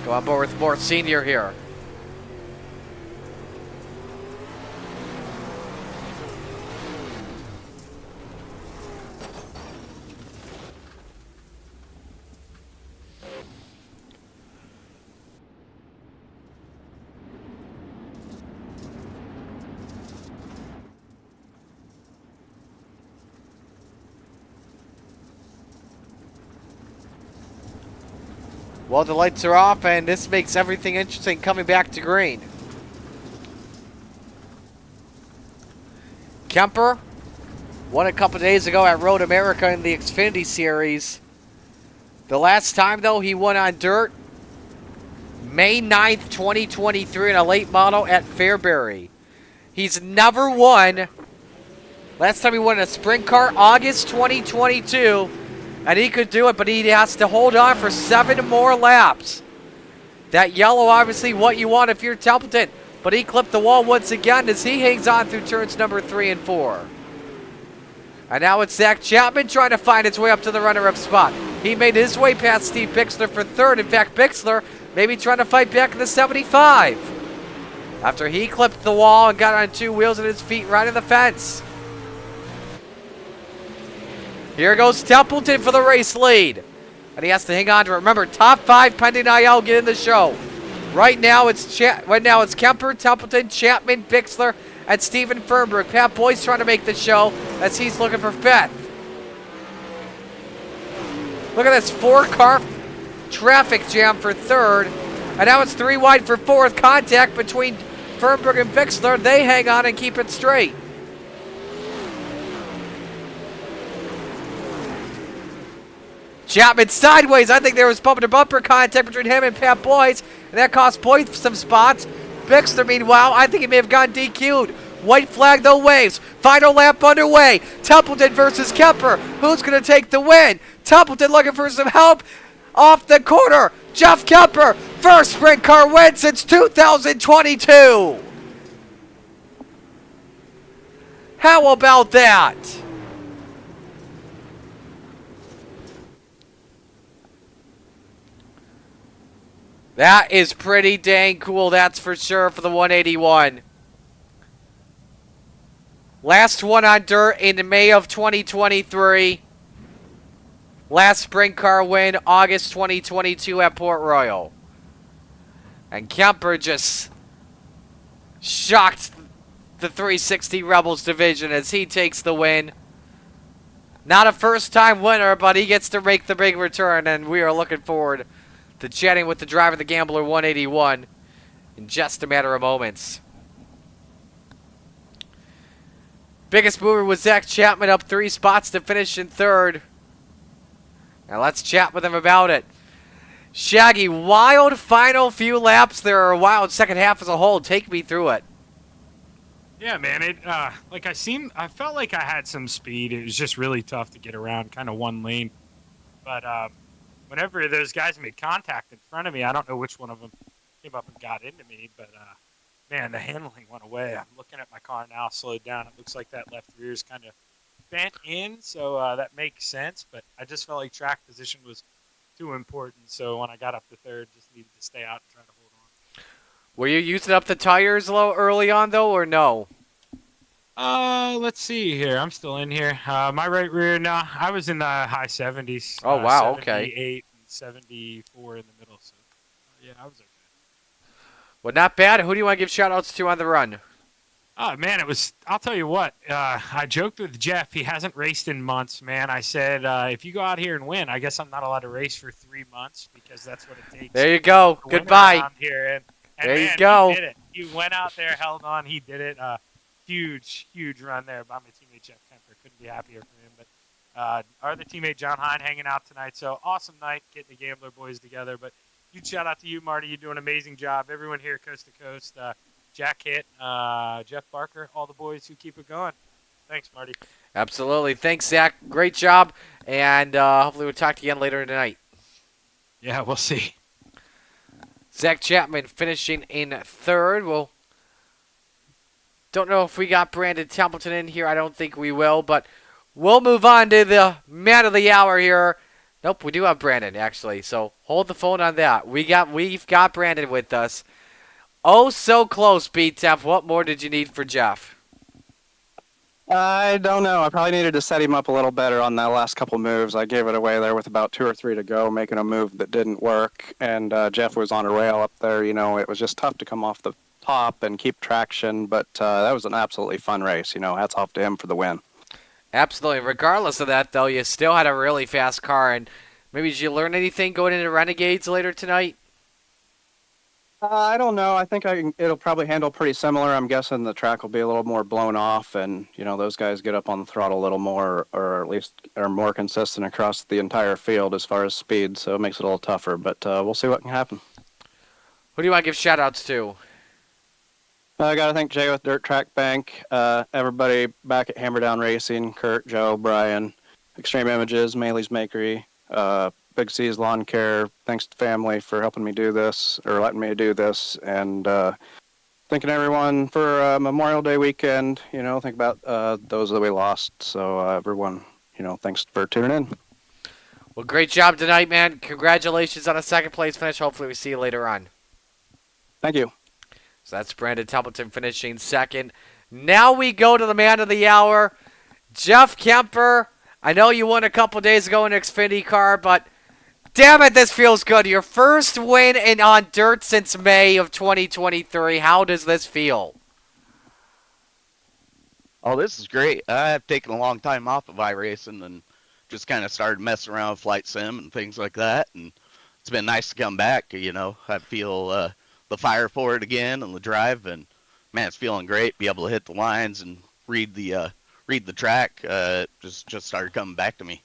Go on board with Moore Sr. here. Well, the lights are off, and this makes everything interesting coming back to green. Kemper won a couple days ago at Road America in the Xfinity Series. The last time, though, he won on dirt, May 9th, 2023 in a late model at Fairbury. He's never won. Last time he won in a sprint car, August 2022. And he could do it, but he has to hold on for 7 more laps. That yellow, obviously, what you want if you're Templeton. But he clipped the wall once again as he hangs on through turns number 3 and 4. And now it's Zach Chapman trying to find his way up to the runner-up spot. He made his way past Steve Bixler for 3rd. In fact, Bixler maybe trying to fight back in the 75. After he clipped the wall and got on 2 wheels and his feet right in the fence. Here goes Templeton for the race lead. And he has to hang on to it. Remember, top 5 pending IL get in the show. Right now it's Kemper, Templeton, Chapman, Bixler, and Steven Fernberg. Pat Boyce trying to make the show as he's looking for 5th. Look at this 4-car traffic jam for 3rd. And now it's 3 wide for 4th. Contact between Fernberg and Bixler. They hang on and keep it straight. Chapman sideways. I think there was bumper-to-bumper contact between him and Pat Boyce, and that cost Boyce some spots. Bixler, meanwhile, I think he may have gotten DQ'd. White flag, though, waves. Final lap underway. Templeton versus Kemper. Who's going to take the win? Templeton looking for some help off the corner. Jeff Kemper, first sprint car win since 2022. How about that? That is pretty dang cool, that's for sure, for the 181. Last one on dirt in May of 2023. Last sprint car win, August 2022 at Port Royal. And Kemper just shocked the 360 Rebels division as he takes the win. Not a first-time winner, but he gets to make the big return, and we are looking forward to chatting with the driver of the Gambler 181 in just a matter of moments. Biggest mover was Zach Chapman, up 3 spots to finish in 3rd. Now let's chat with him about it. Shaggy, wild final few laps there, or wild second half as a whole. Take me through it. Yeah, man. I felt like I had some speed. It was just really tough to get around, kind of one lane. But whenever those guys made contact in front of me, I don't know which one of them came up and got into me, but man, the handling went away. I'm looking at my car now, slowed down. It looks like that left rear is kind of bent in, so that makes sense. But I just felt like track position was too important. So when I got up to 3rd, just needed to stay out and try to hold on. Were you using up the tires low early on, though, or no? Let's see here. I'm still in here. My right rear, no, I was in the high 70s. Oh, wow, okay. 78 and 74 in the middle. So, yeah, I was okay. Well, not bad. Who do you want to give shout-outs to on the run? Oh, man, I'll tell you what. I joked with Jeff. He hasn't raced in months, man. I said, if you go out here and win, I guess I'm not allowed to race for 3 months because that's what it takes. There you go. Goodbye. Here. And there man, you go. He did it. He went out there, held on. He did it. Huge run there by my teammate Jeff Kemper. Couldn't be happier for him. But our other teammate John Hine hanging out tonight. So awesome night getting the Gambler boys together. But huge shout out to you, Marty. You're doing an amazing job. Everyone here coast to coast. Jack Hitt, Jeff Barker, all the boys who keep it going. Thanks, Marty. Absolutely. Thanks, Zach. Great job. And hopefully we'll talk to you again later tonight. Yeah, we'll see. Zach Chapman finishing in 3rd. Well, don't know if we got Brandon Templeton in here. I don't think we will, but we'll move on to the man of the hour here. Nope, we do have Brandon, actually. So hold the phone on that. We've got Brandon with us. Oh, so close, B-Temp. What more did you need for Jeff? I don't know. I probably needed to set him up a little better on that last couple moves. I gave it away there with about 2 or 3 to go, making a move that didn't work. And Jeff was on a rail up there. You know, it was just tough to come off the top and keep traction. But that was an absolutely fun race. You know, hats off to him for the win. Absolutely. Regardless of that, though, you still had a really fast car. And maybe did you learn anything going into Renegades later tonight? I don't know. I think it'll probably handle pretty similar. I'm guessing the track will be a little more blown off, and you know those guys get up on the throttle a little more, or at least are more consistent across the entire field as far as speed. So it makes it a little tougher, but we'll see what can happen. Who do you want to give shout-outs to? I got to thank Jay with Dirt Track Bank, everybody back at Hammerdown Racing, Kurt, Joe, Brian, Extreme Images, Maley's Makery, Big C's Lawn Care. Thanks to family for helping me do this, or letting me do this, and thanking everyone for Memorial Day weekend. You know, think about those that we lost. So everyone, you know, thanks for tuning in. Well, great job tonight, man. Congratulations on a 2nd place finish. Hopefully we see you later on. Thank you. So that's Brandon Templeton finishing 2nd. Now we go to the man of the hour, Jeff Kemper. I know you won a couple days ago in an Xfinity car, but damn it, this feels good. Your first win on dirt since May of 2023. How does this feel? Oh, this is great. I've taken a long time off of iRacing and just kind of started messing around with flight sim and things like that. And it's been nice to come back. You know, I feel the fire for it again and the drive. And man, it's feeling great. Be able to hit the lines and read the track. Just started coming back to me.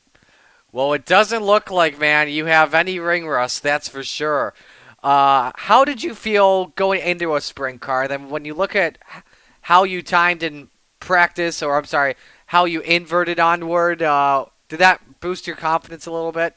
Well, it doesn't look like, man, you have any ring rust, that's for sure. How did you feel going into a sprint car? Then when you look at how you timed in practice, or I'm sorry, how you inverted onward, did that boost your confidence a little bit?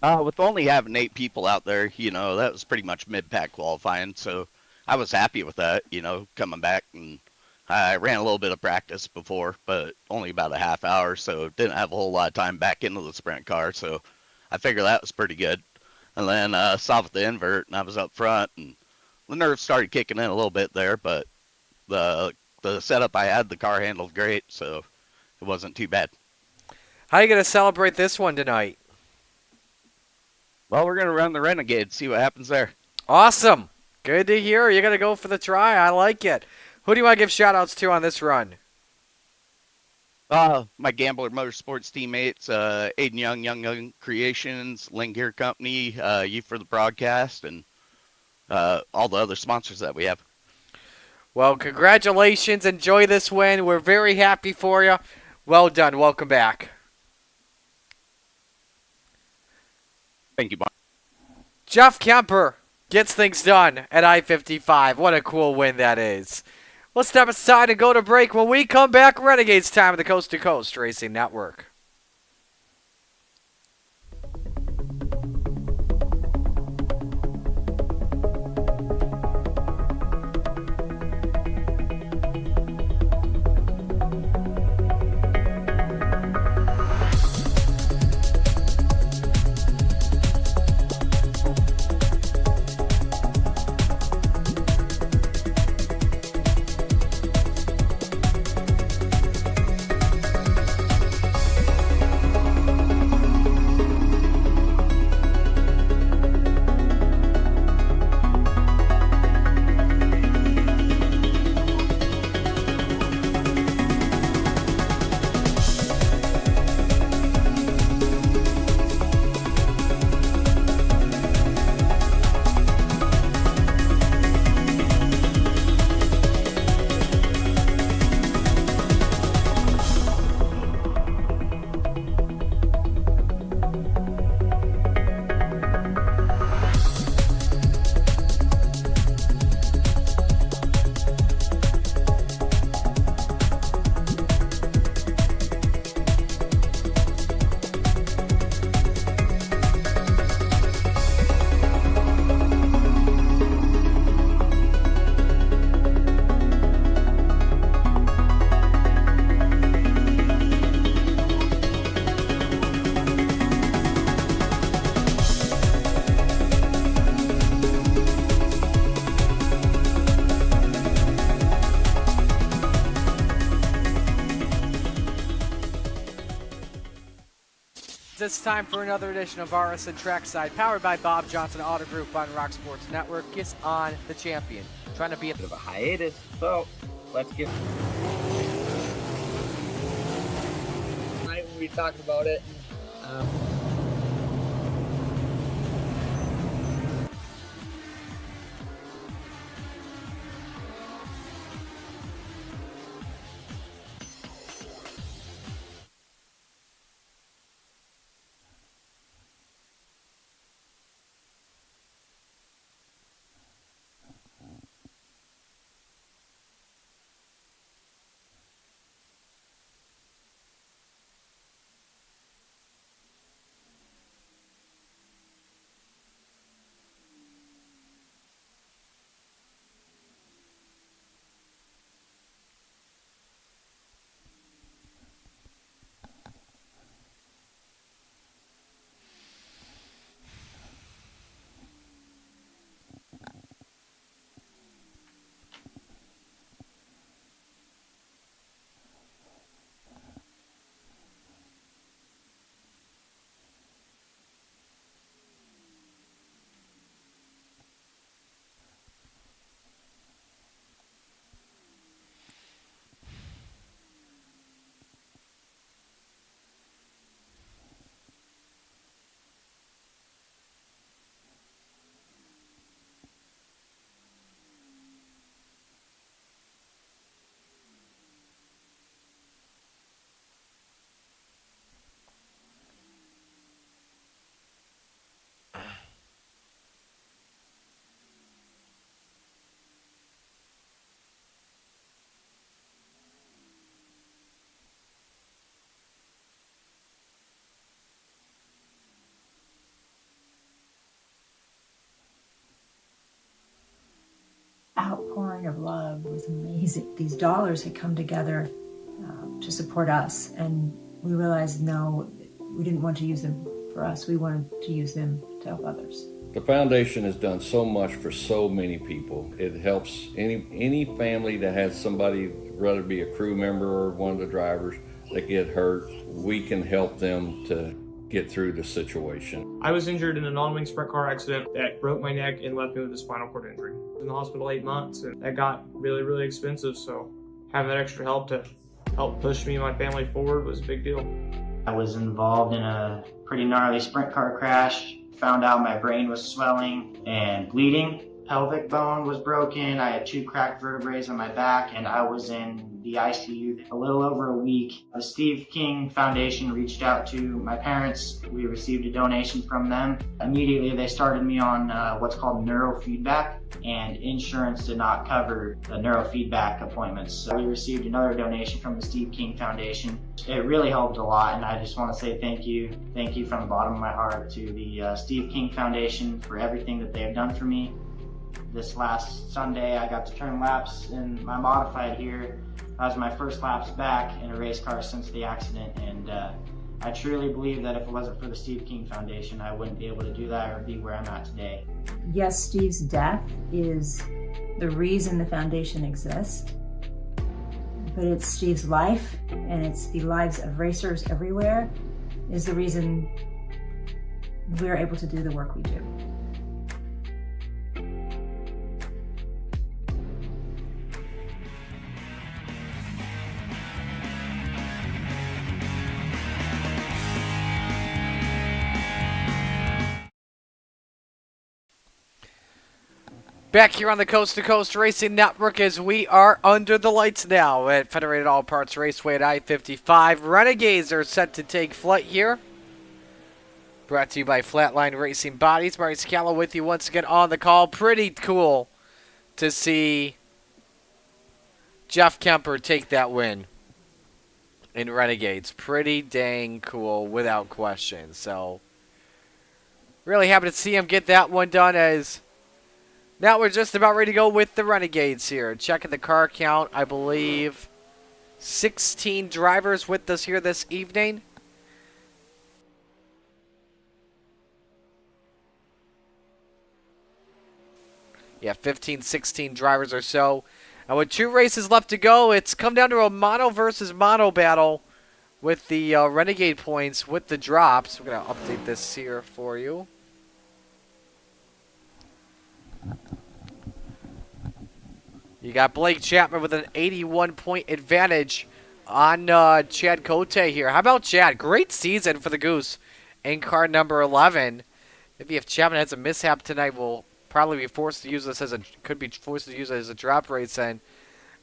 With only having 8 people out there, you know, that was pretty much mid-pack qualifying. So I was happy with that, you know, coming back. And I ran a little bit of practice before, but only about a half hour, so didn't have a whole lot of time back into the sprint car. So I figured that was pretty good. And then saw with the invert, and I was up front, and the nerves started kicking in a little bit there, but the setup I had, the car handled great, so it wasn't too bad. How are you going to celebrate this one tonight? Well, we're gonna run the Renegades, see what happens there. Awesome. Good to hear. You're going to go for the try. I like it. Who do you want to give shout-outs to on this run? My Gambler Motorsports teammates, Aiden Young Creations, Lynn Gear Company, you for the broadcast, and all the other sponsors that we have. Well, congratulations. Enjoy this win. We're very happy for you. Well done. Welcome back. Thank you, Mark. Jeff Kemper gets things done at I-55. What a cool win that is. Let's step aside and go to break. When we come back, Renegades time of the Coast to Coast Racing Network. It's time for another edition of RSN Trackside, powered by Bob Johnson Auto Group on Rock Sports Network. Gets on the champion, trying to be a Bit of a hiatus, so let's get. Tonight when we talked about it. Outpouring of love was amazing. These dollars had come together to support us, and we realized no, we didn't want to use them for us. We wanted to use them to help others. The foundation has done so much for so many people. It helps any family that has somebody, whether it be a crew member or one of the drivers, that get hurt, we can help them to get through the situation. I was injured in a non-wing sprint car accident that broke my neck and left me with a spinal cord injury. I was in the hospital 8 months, and that got really, really expensive, so having that extra help to help push me and my family forward was a big deal. I was involved in a pretty gnarly sprint car crash. Found out my brain was swelling and bleeding. Pelvic bone was broken. I had 2 cracked vertebrae on my back, and I was in the ICU a little over a week. The Steve King Foundation reached out to my parents. We received a donation from them. Immediately, they started me on what's called neurofeedback, and insurance did not cover the neurofeedback appointments. So we received another donation from the Steve King Foundation. It really helped a lot, and I just want to say thank you. Thank you from the bottom of my heart to the Steve King Foundation for everything that they have done for me. This last Sunday, I got to turn laps in my modified here. That was my first laps back in a race car since the accident, and I truly believe that if it wasn't for the Steve King Foundation, I wouldn't be able to do that or be where I'm at today. Yes, Steve's death is the reason the foundation exists, but it's Steve's life, and it's the lives of racers everywhere, is the reason we're able to do the work we do. Back here on the Coast to Coast Racing Network as we are under the lights now at Federated All Parts Raceway at I-55. Renegades are set to take flight here. Brought to you by Flatline Racing Bodies. Murray Scala with you once again on the call. Pretty cool to see Jeff Kemper take that win in Renegades. Pretty dang cool without question. So, really happy to see him get that one done as... Now we're just about ready to go with the Renegades here. Checking the car count, I believe 16 drivers with us here this evening. Yeah, 15, 16 drivers or so. And with 2 races left to go, it's come down to a mono versus mono battle with the Renegade points with the drops. We're going to update this here for you. You got Blake Chapman with an 81-point advantage on Chad Cote here. How about Chad? Great season for the Goose in car number 11. Maybe if Chapman has a mishap tonight, we'll probably be forced to use this as could be forced to use it as a drop race. And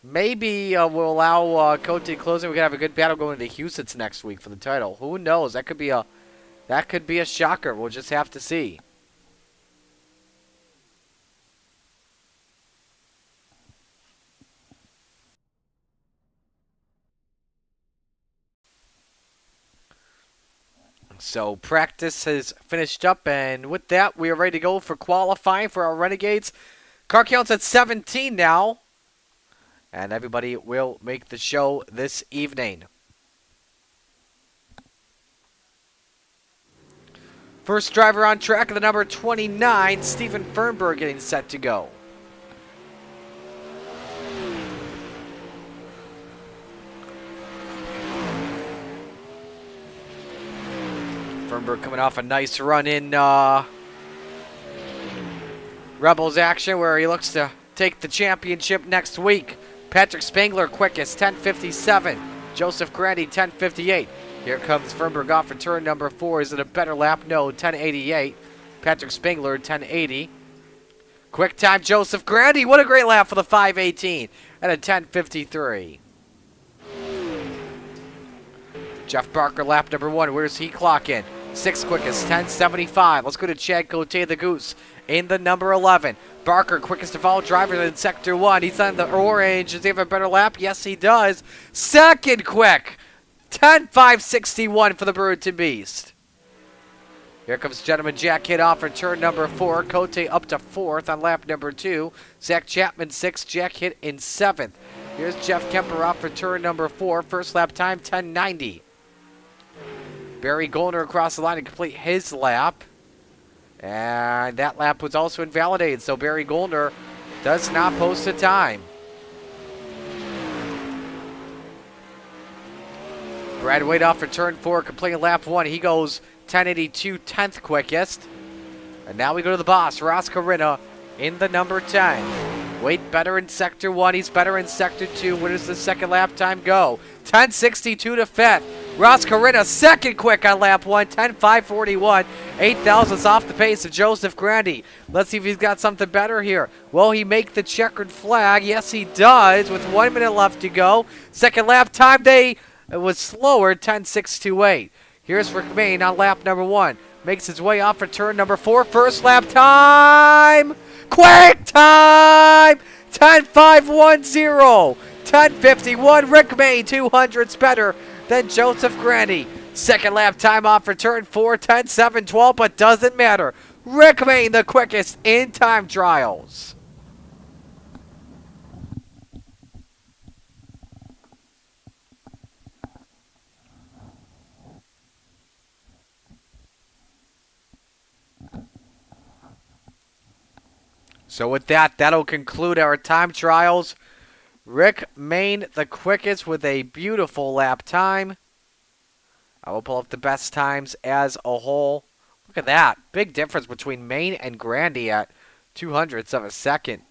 maybe we'll allow Cote to close it. We could have a good battle going into Houston's next week for the title. Who knows? That could be a shocker. We'll just have to see. So practice has finished up, and with that, we are ready to go for qualifying for our Renegades. Car count's at 17 now, and everybody will make the show this evening. First driver on track, the number 29, Stephen Fernberg, getting set to go. Fernberg coming off a nice run in Rebels action where he looks to take the championship next week. Patrick Spangler quickest, 10:57. Joseph Grandy, 10:58. Here comes Fernberg off for turn number 4. Is it a better lap? No, 10:88. Patrick Spangler, 10:80. Quick time, Joseph Grandy. What a great lap for the 5:18 at a 10:53. Jeff Barker, lap number 1. Where's he clocking? 6th quickest, 10:75. Let's go to Chad Cote, the Goose, in the number 11. Barker, quickest of all drivers in Sector 1. He's on the orange. Does he have a better lap? Yes, he does. Second quick, 10:561 for the Brewington Beast. Here comes Gentleman Jack Hit off for turn number 4. Cote up to 4th on lap number 2. Zach Chapman 6th. Jack Hit in 7th. Here's Jeff Kemper off for turn number 4. First lap time, 10:90. Barry Goldner across the line to complete his lap. And that lap was also invalidated, so Barry Goldner does not post a time. Brad Wade off for turn 4, completing lap 1. He goes 10:82, 10th quickest. And now we go to the boss, Ross Corinna, in the number 10. Wade better in sector 1. He's better in sector 2. Where does the second lap time go? 10:62 to 5th. Ross Corinna, second quick on lap 1. 10:541. 8,000ths off the pace of Joseph Grandy. Let's see if he's got something better here. Will he make the checkered flag? Yes, he does, with 1 minute left to go. Second lap time, it was slower, 10:628. Here's Rick Mayne on lap number 1. Makes his way off for turn number 4. First lap time! Quick time! 10:510. 10:51. Rick Mayne, 200ths better than Joseph Grandy. Second lap time off for turn 4. 10:712, but doesn't matter. Rick Mayne, the quickest in time trials. So with that, that'll conclude our time trials. Rick Mayne, the quickest with a beautiful lap time. I will pull up the best times as a whole. Look at that. Big difference between Mayne and Grandy at 200ths of a second.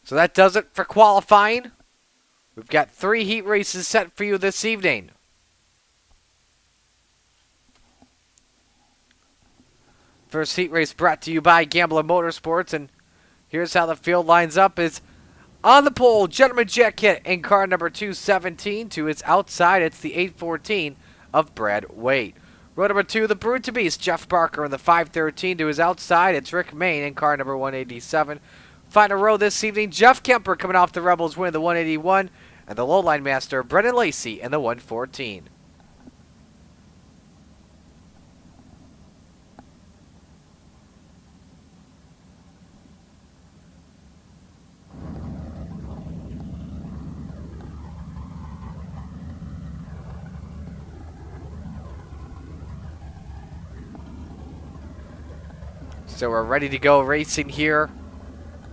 So that does it for qualifying. We've got 3 heat races set for you this evening. First heat race brought to you by Gambler Motorsports, and here's how the field lines up. Is on the pole, Gentleman Jack Kit in car number 217. To its outside, it's the 814 of Brad Wade. Row number 2, the Brute to Beast, Jeff Barker in the 513. To his outside, it's Rick Mayne in car number 187. Final row this evening, Jeff Kemper coming off the Rebels win the 181, and the Lowline Master, Brendan Lacey in the 114. So we're ready to go racing here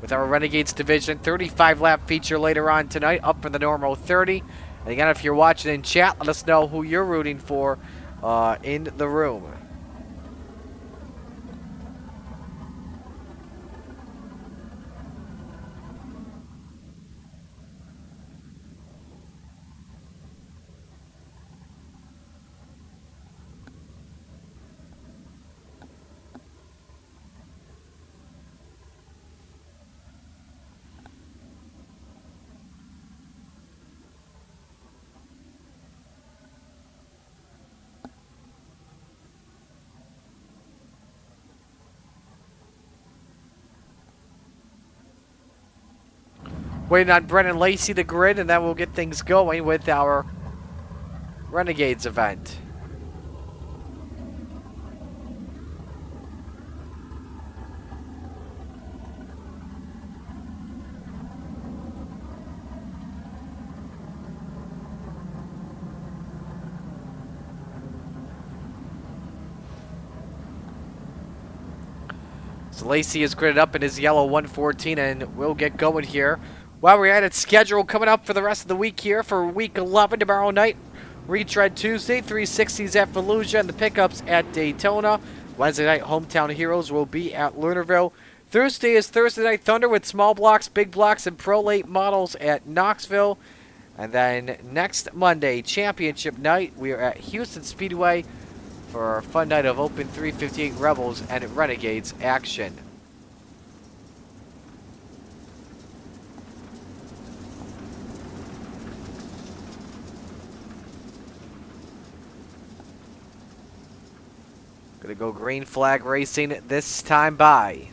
with our Renegades division. 35-lap feature later on tonight, up from the normal 30. And again, if you're watching in chat, let us know who you're rooting for in the room. Waiting on Brendan Lacey, the grid, and then we'll get things going with our Renegades event. So Lacey is gridded up in his yellow 114, and we'll get going here. While we're at it, schedule coming up for the rest of the week here for week 11 tomorrow night. Retread Tuesday, 360s at Fallujah, and the pickups at Daytona. Wednesday night, Hometown Heroes will be at Lernerville. Thursday is Thursday Night Thunder with small blocks, big blocks, and pro late models at Knoxville. And then next Monday, Championship Night, we are at Houston Speedway for a fun night of Open 358 Rebels and Renegades action. Gonna go green flag racing this time by.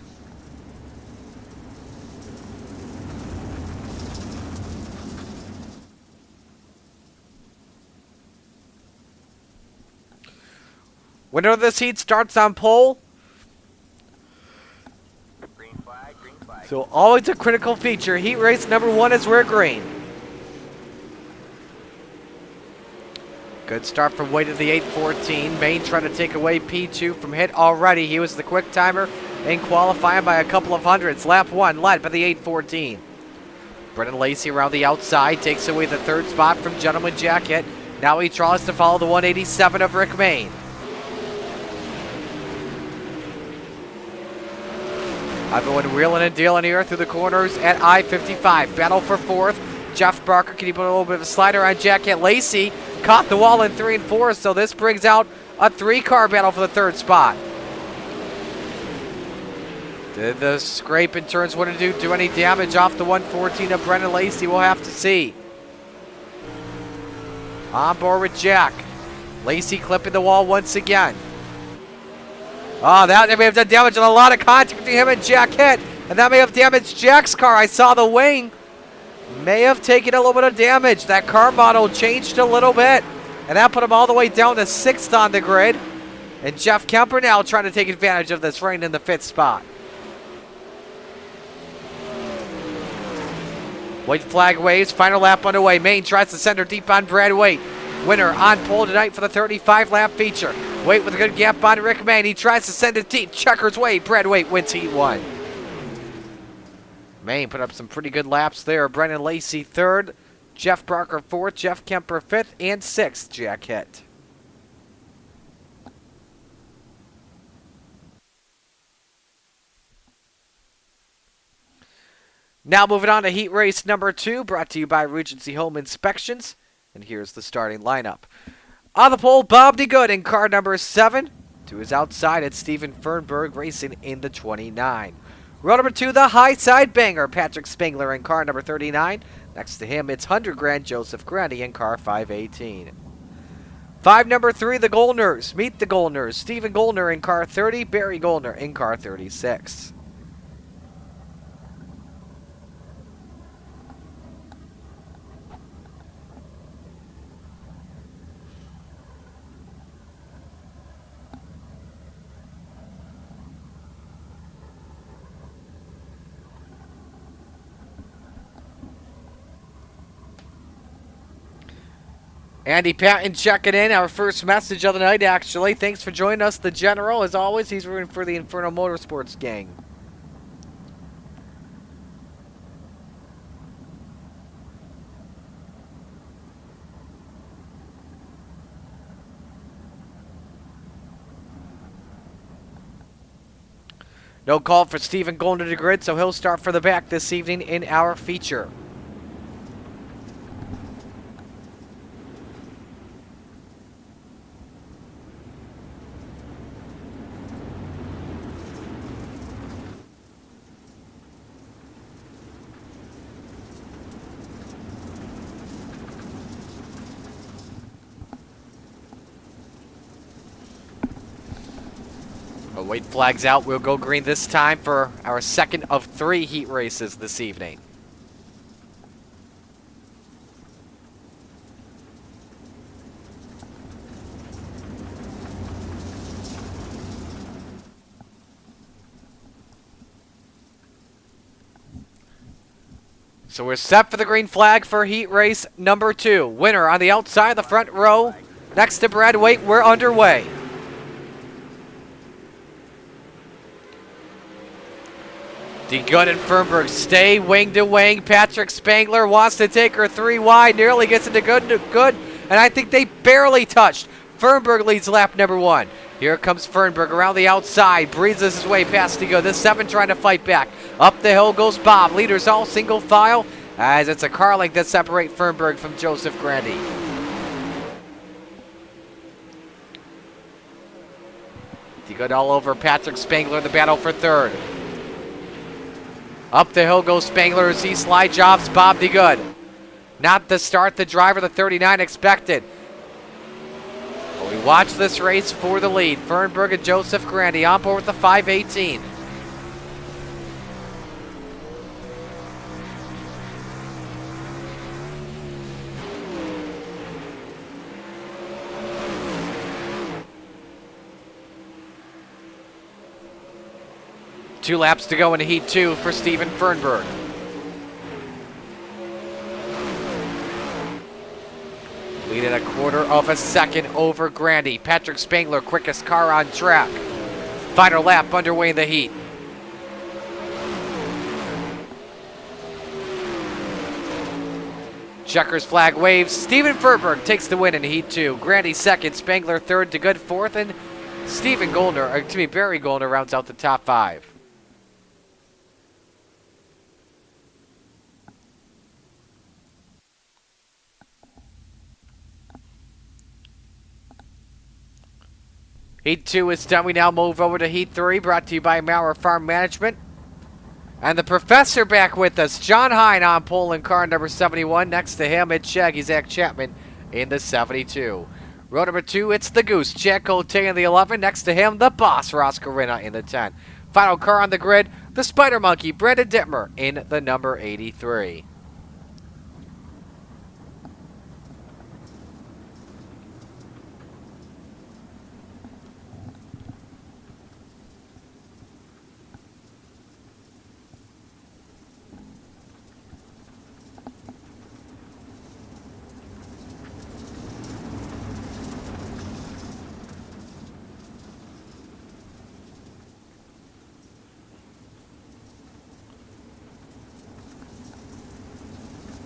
Winner of this heat starts on pole. Green flag, green flag. So always a critical feature. Heat race number 1 is we're green. Good start from Wade to the 814. Mayne trying to take away P2 from hit already. He was the quick timer in qualifying by a couple of hundredths. Lap 1 led by the 814. Brennan Lacey around the outside takes away the third spot from Gentleman Jacket. Now he tries to follow the 187 of Rick Main. Everyone wheeling and dealing here through the corners at I-55. Battle for fourth. Jeff Barker, can he put a little bit of a slider on Jacket? Lacey caught the wall in 3 and 4, so this brings out a 3-car battle for the third spot. Did the scrape in turns 1 and 2 do any damage off the 114 of Brennan Lacey? We'll have to see. On board with Jack. Lacey clipping the wall once again. Oh, that may have done damage and a lot of contact between him and Jack hit. And that may have damaged Jack's car. I saw the wing. May have taken a little bit of damage. That car model changed a little bit. And that put him all the way down to 6th on the grid. And Jeff Kemper now trying to take advantage of this rain in the 5th spot. White flag waves. Final lap underway. Main tries to send her deep on Brad Waite. Winner on pole tonight for the 35-lap feature. Waite with a good gap on Rick Main. He tries to send it deep. Checkers way. Brad Waite wins Heat 1. Main put up some pretty good laps there. Brennan Lacey 3rd. Jeff Barker 4th. Jeff Kemper 5th. And 6th, Jack hit. Now moving on to heat race number 2, brought to you by Regency Home Inspections. And here's the starting lineup. On the pole, Bob DeGood in car number 7. To his outside, it's Steven Fernberg racing in the 29. Row number 2, the high side banger, Patrick Spangler in car number 39. Next to him, it's 100 grand Joseph Grandy in car 518. 5 number 3, the Goldners. Meet the Goldners. Stephen Goldner in car 30, Barry Goldner in car 36. Andy Patton checking in, our first message of the night, actually. Thanks for joining us, the General. As always, he's rooting for the Inferno Motorsports gang. No call for Stephen Golden to grid, so he'll start for the back this evening in our feature. White flags out. We'll go green this time for our second of 3 heat races this evening. So we're set for the green flag for heat race number 2. Winner on the outside of the front row. Next to Brad Waite, we're underway. DeGood and Fernberg stay wing to wing. Patrick Spangler wants to take her 3 wide, nearly gets into good, and I think they barely touched. Fernberg leads lap number 1. Here comes Fernberg around the outside, breezes his way past DeGood. This 7 trying to fight back. Up the hill goes Bob. Leaders all single file, as it's a car length that separate Fernberg from Joseph Grandy. DeGood all over Patrick Spangler in the battle for 3rd. Up the hill goes Spangler as he slide jobs Bob DeGood. Not the start the driver, the 39 expected. But we watch this race for the lead. Fernberg and Joseph Grandy on board with the 518. Two laps to go in Heat 2 for Steven Fernberg. Leading a quarter of a second over Grandy. Patrick Spangler, quickest car on track. Final lap underway in the heat. Checkers flag waves. Steven Furberg takes the win in Heat 2. Grandy second, Spangler third to good fourth, and Barry Goldner rounds out the top 5. Heat 2 is done. We now move over to Heat 3, brought to you by Maurer Farm Management. And the professor back with us. John Hine on pole in car number 71. Next to him, it's Shaggy Zach Chapman in the 72. Row number 2, it's the Goose. Chad Cote in the 11. Next to him, the Boss, Ross Corina in the 10. Final car on the grid, the Spider Monkey, Brandon Dittmer in the number 83.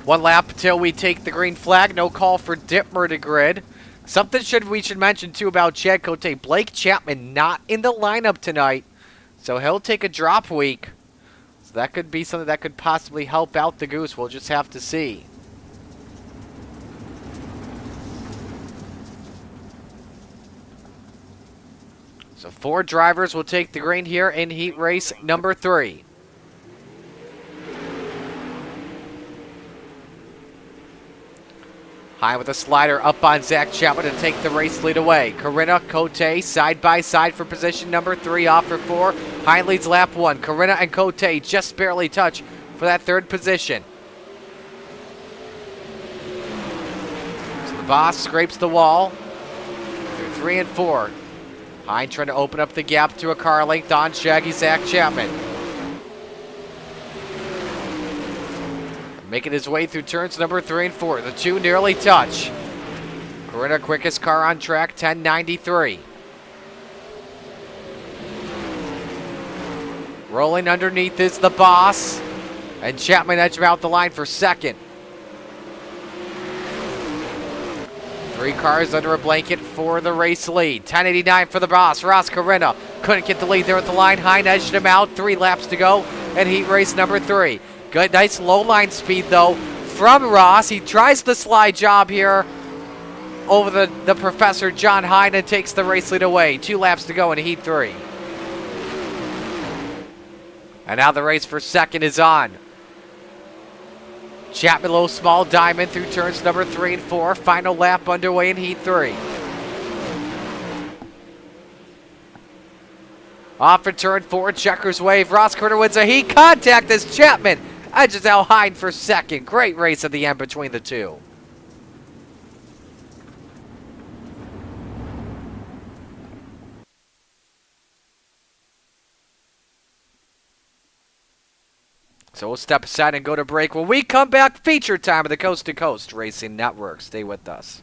One lap till we take the green flag. No call for Dittmer to grid. Something we should mention, too, about Chad Cote. Blake Chapman not in the lineup tonight, so he'll take a drop week. So that could be something that could possibly help out the Goose. We'll just have to see. So 4 drivers will take the green here in heat race number 3. High with a slider up on Zach Chapman to take the race lead away. Corinna, Cote side by side for position number 3 off for 4. High leads lap 1. Corinna and Cote just barely touch for that 3rd position. So the Boss scrapes the wall through 3 and 4. High trying to open up the gap to a car length on Shaggy Zach Chapman. Making his way through turns number 3 and 4. The 2 nearly touch. Corinna, quickest car on track, 10:93. Rolling underneath is the Boss. And Chapman edged him out the line for 2nd. 3 cars under a blanket for the race lead. 10:89 for the Boss. Ross Corinna couldn't get the lead there at the line. Hine edged him out. 3 laps to go. And heat race number 3. Good, nice low line speed though from Ross. He tries the slide job here over the Professor John Hine and takes the race lead away. 2 laps to go in heat 3. And now the race for 2nd is on. Chapman low small diamond through turns number 3 and 4. Final lap underway in heat 3. Off for turn 4, checkers wave. Ross Carter wins a heat. Contact as Chapman edges out Hine for 2nd. Great race at the end between the 2. So we'll step aside and go to break. When we come back, feature time of the Coast to Coast Racing Network. Stay with us.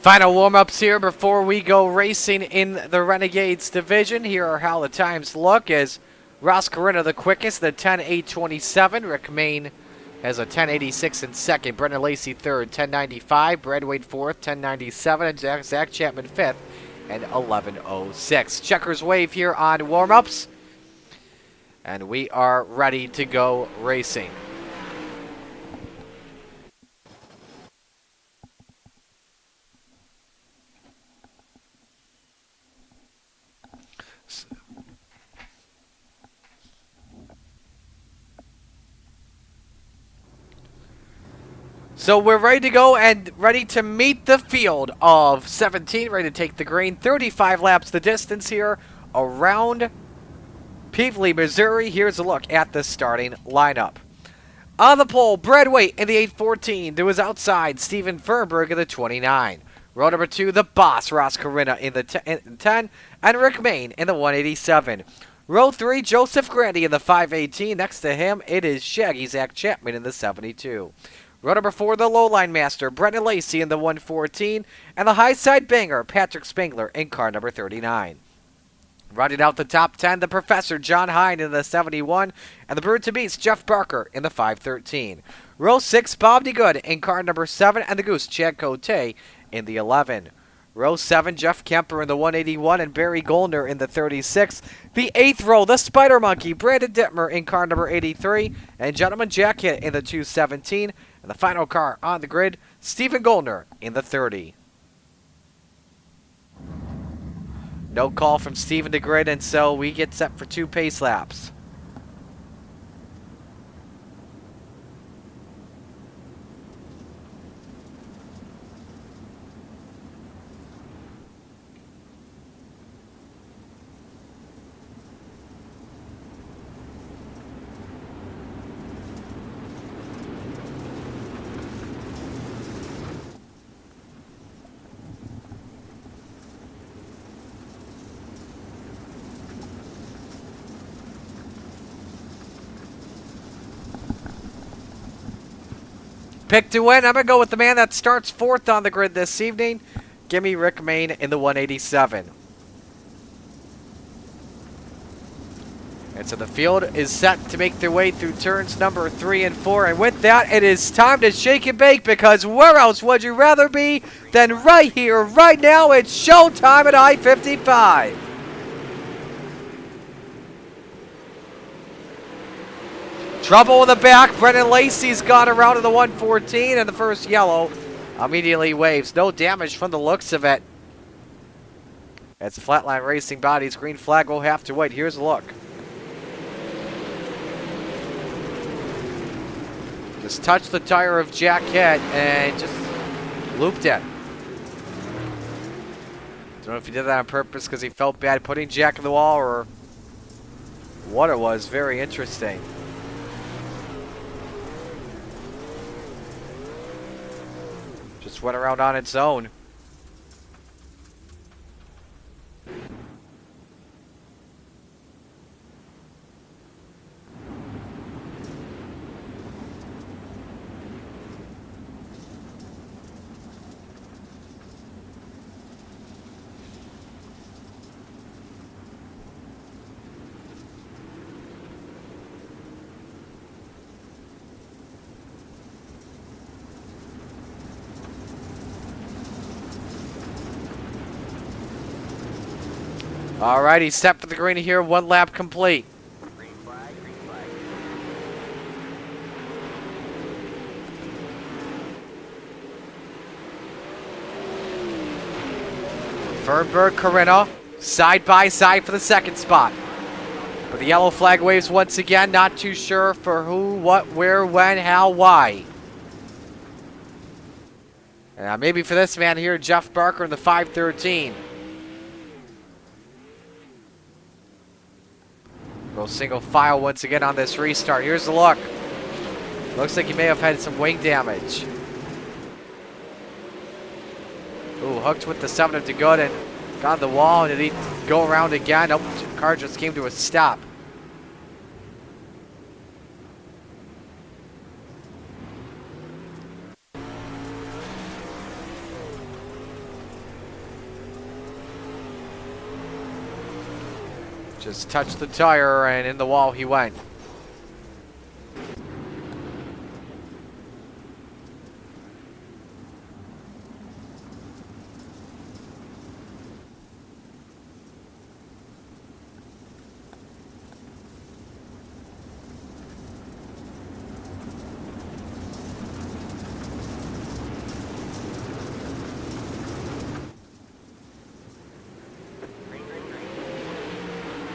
Final warm-ups here before we go racing in the Renegades division. Here are how the times look as Ross Corina the quickest, the 10:8:27. Rick Main has a 10:86 in second. Brendan Lacey third, 10:95. Brad Wade fourth, 10:97. And Zach Chapman fifth, and 11:06. Checkers wave here on warm-ups. And we are ready to go racing. So we're ready to go and ready to meet the field of 17, ready to take the green. 35 laps the distance here around Pevely, Missouri. Here's a look at the starting lineup. On the pole, Brad Waite in the 814. To his outside, Steven Fernberg in the 29. Row number 2, the boss, Ross Corina in the 10. And Rick Main in the 187. Row 3, Joseph Grandy in the 518. Next to him, it is Shaggy Zach Chapman in the 72. Row number 4, the lowline master, Brendan Lacey in the 114. And the high side banger, Patrick Spangler in car number 39. Rounding out the top 10, the Professor, John Hine in the 71. And the Bird to Beast, Jeff Barker in the 513. Row 6, Bob DeGood in car number 7. And the Goose, Chad Cote in the 11. Row 7, Jeff Kemper in the 181 and Barry Goldner in the 36. The 8th row, the Spider Monkey, Brandon Dittmer in car number 83. And Gentleman Jacket in the 217. And the final car on the grid, Stephen Goldner in the 30. No call from Stephen to grid, and so we get set for 2 pace laps. Pick to win. I'm going to go with the man that starts 4th on the grid this evening. Give me Rick Main in the 187. And so the field is set to make their way through turns number 3 and 4. And with that, it is time to shake and bake, because where else would you rather be than right here, right now? It's showtime at I-55. Trouble in the back. Brendan Lacey's gone around to the 114, and the first yellow immediately waves. No damage from the looks of it. It's Flatline Racing Bodies. Green flag will have to wait. Here's a look. Just touched the tire of Jack Head and just looped it. Don't know if he did that on purpose because he felt bad putting Jack in the wall or what it was. Very interesting. Just went around on its own. All right, he's set for the green here. 1 lap complete. Green flag, green flag. Fernberg, Corina, side by side for the 2nd spot. But the yellow flag waves once again. Not too sure for who, what, where, when, how, why. Maybe for this man here, Jeff Barker in the 513. Go single file once again on this restart. Here's the look. Looks like he may have had some wing damage. Ooh, hooked with the 7 to good and got the wall. And did he go around again? Nope, the car just came to a stop. Just touched the tire and in the wall he went.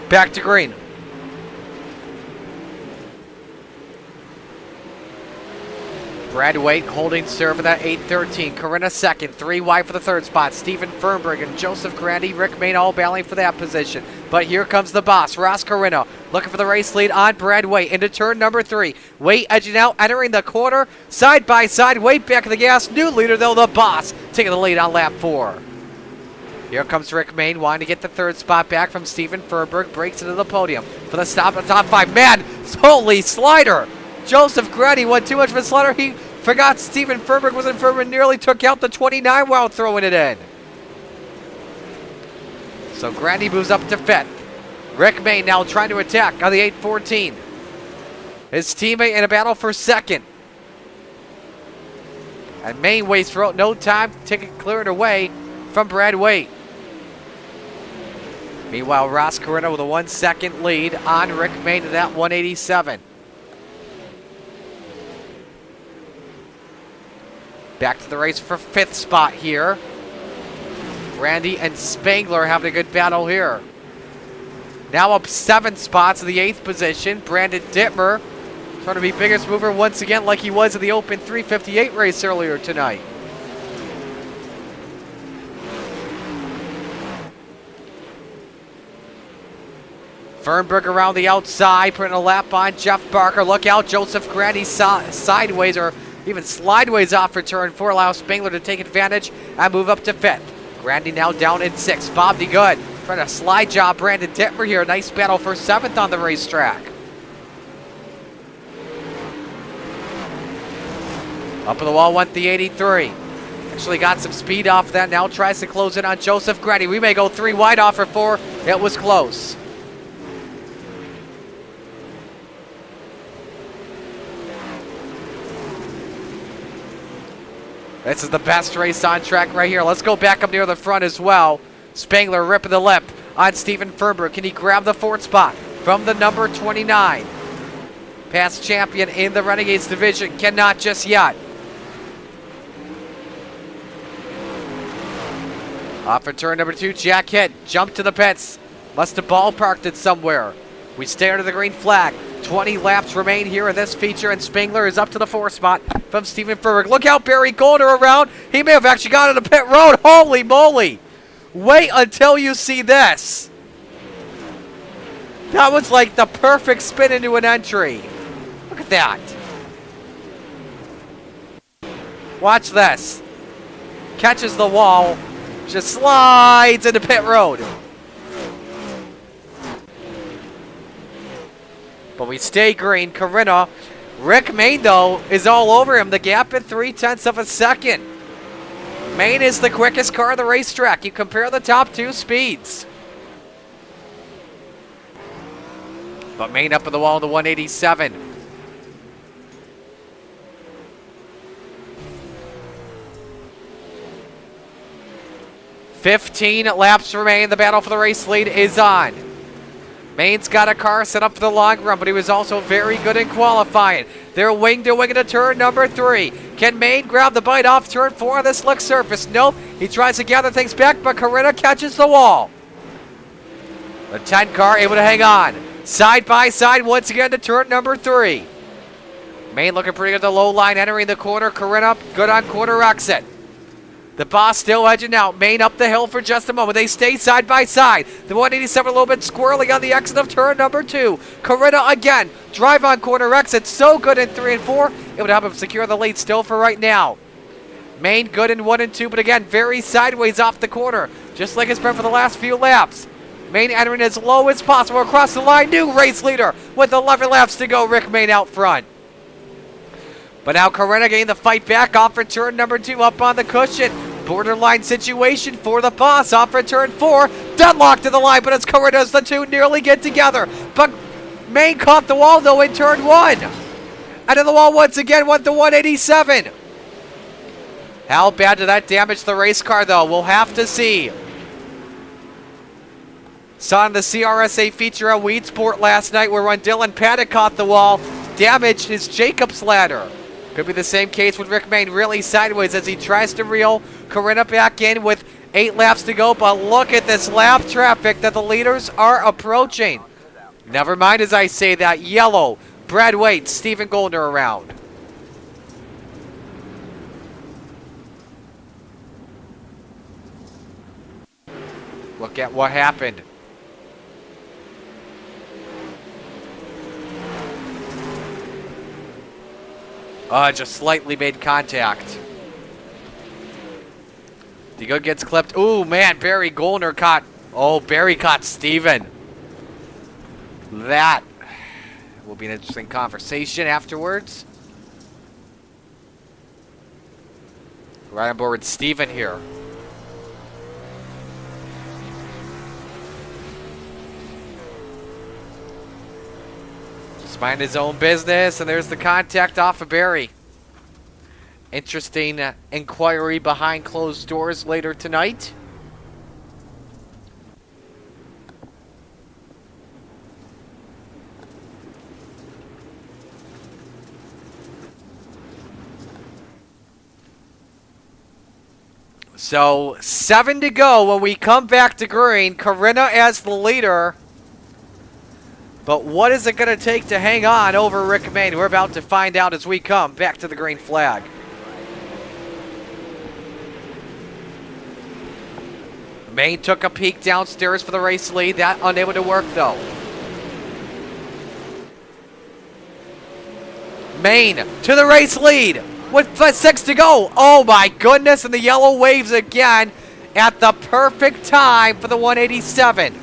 Back to green. Brad Waite holding serve at that 8-13. Corinna second. 3 wide for the third spot. Stephen Fernberg and Joseph Grandy. Rick Main all battling for that position. But here comes the boss, Ross Corinna, looking for the race lead on Brad Waite into turn number 3. Waite edging out, entering the corner. Side by side. Waite back of the gas. New leader though, the boss, taking the lead on lap 4. Here comes Rick Main, wanting to get the third spot back from Stephen Fernberg. Breaks into the podium for the stop at the top 5. Man, holy slider! Joseph Grandy went too much of a slider. He forgot Stephen Fernberg was in front and nearly took out the 29 while throwing it in. So Grandy moves up to 5th. Rick Main now trying to attack on the 8-14. His teammate in a battle for 2nd. And Main wastes no time to take it cleared away from Brad Waite. Meanwhile, Ross Corinna with a 1 second lead on Rick Main to that 187. Back to the race for 5th spot here. Randy and Spangler having a good battle here. Now up 7 spots in the 8th position. Brandon Dittmer trying to be biggest mover once again like he was in the Open 358 race earlier tonight. Fernberg around the outside, putting a lap on Jeff Barker. Look out, Joseph Grandy sideways or even slideways off for turn 4. Allows Spangler to take advantage and move up to 5th. Grandy now down in 6th. Bobby Good trying to slide job Brandon Dittmer here. Nice battle for 7th on the racetrack. Up on the wall went the 83. Actually got some speed off that. Now tries to close in on Joseph Grandy. We may go 3 wide off for 4. It was close. This is the best race on track right here. Let's go back up near the front as well. Spangler ripping the lip on Stephen Fernberg. Can he grab the 4th spot from the number 29? Past champion in the Renegades division. Cannot just yet. Off for turn number 2. Jack Hitt jumped to the pits. Must have ballparked it somewhere. We stay under the green flag. 20 laps remain here in this feature, and Spangler is up to the 4th spot from Stephen Fernberg. Look out, Barry Golder around. He may have actually got into pit road. Holy moly. Wait until you see this. That was like the perfect spin into an entry. Look at that. Watch this. Catches the wall. Just slides into pit road. But we stay green. Corinna. Rick Main, though, is all over him. The gap at 0.3 of a second. Main is the quickest car on the racetrack. You compare the top 2 speeds. But Main up on the wall in the 187. $15 laps remain. The battle for the race lead is on. Main's got a car set up for the long run, but he was also very good in qualifying. They're wing to wing into turn number 3. Can Main grab the bite off turn 4 on this slick surface? Nope. He tries to gather things back, but Corinna catches the wall. The 10 car able to hang on. Side by side once again to turn number 3. Main looking pretty good at the low line, entering the corner. Corinna good on corner exit. The boss still edging out. Main up the hill for just a moment. They stay side by side. The 187 a little bit squirrely on the exit of turn number 2. Corinna again. Drive on corner exit. So good in 3 and 4. It would help him secure the lead still for right now. Main good in 1 and 2, but again, very sideways off the corner. Just like it's been for the last few laps. Main entering as low as possible across the line. New race leader with 11 laps to go. Rick Main out front. But now Corinna getting the fight back off return number 2 up on the cushion. Borderline situation for the boss off return 4. Deadlocked to the line, but it's Corina as the two nearly get together. But Maine caught the wall, though, in turn one. And in the wall once again went the 187. How bad did that damage the race car, though? We'll have to see. Saw in the CRSA feature on Weedsport last night where when Dylan Paddock caught the wall, damaged his Jacobs ladder. Could be the same case with Rick Mayne really sideways as he tries to reel Corina back in with 8 laps to go. But look at this lap traffic that the leaders are approaching. Never mind as I say that. Yellow, Brad Waite, Stephen Goldner around. Look at what happened. Just slightly made contact. Digo gets clipped. Ooh, man, Barry Goldner caught. Oh, Barry caught Steven. That will be an interesting conversation afterwards. Right on board with Steven here. Just mind his own business, and there's the contact off of Barry. Interesting inquiry behind closed doors later tonight. So 7 to go when we come back to green. Corina as the leader. But what is it going to take to hang on over Rick Mayne? We're about to find out as we come back to the green flag. Mayne took a peek downstairs for the race lead. That unable to work though. Mayne to the race lead with 6 to go. Oh my goodness, and the yellow waves again at the perfect time for the 187.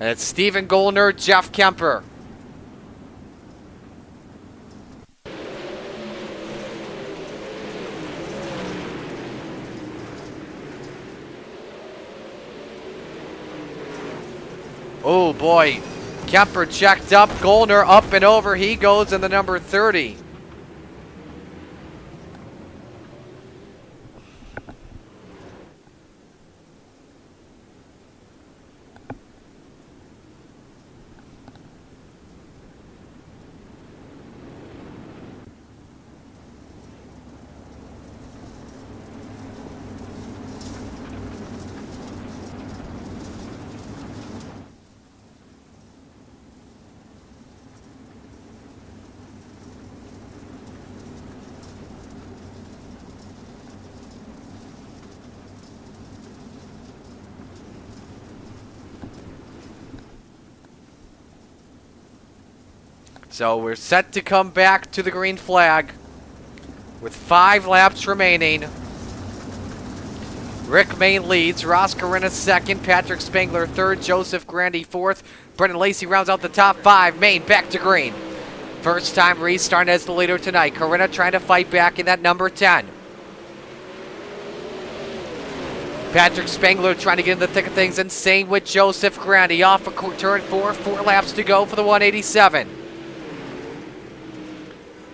And it's Stephen Goldner, Jeff Kemper. Oh boy, Kemper checked up, Goldner up and over, he goes in the number 30. So we're set to come back to the green flag with 5 laps remaining. Rick Mayne leads, Ross Corina second, Patrick Spangler third, Joseph Grandy fourth, Brendan Lacey rounds out the top 5. Mayne back to green. First time restarting as the leader tonight. Corina trying to fight back in that number 10. Patrick Spangler trying to get in the thick of things, and same with Joseph Grandy off of turn 4. 4 laps to go for the 187.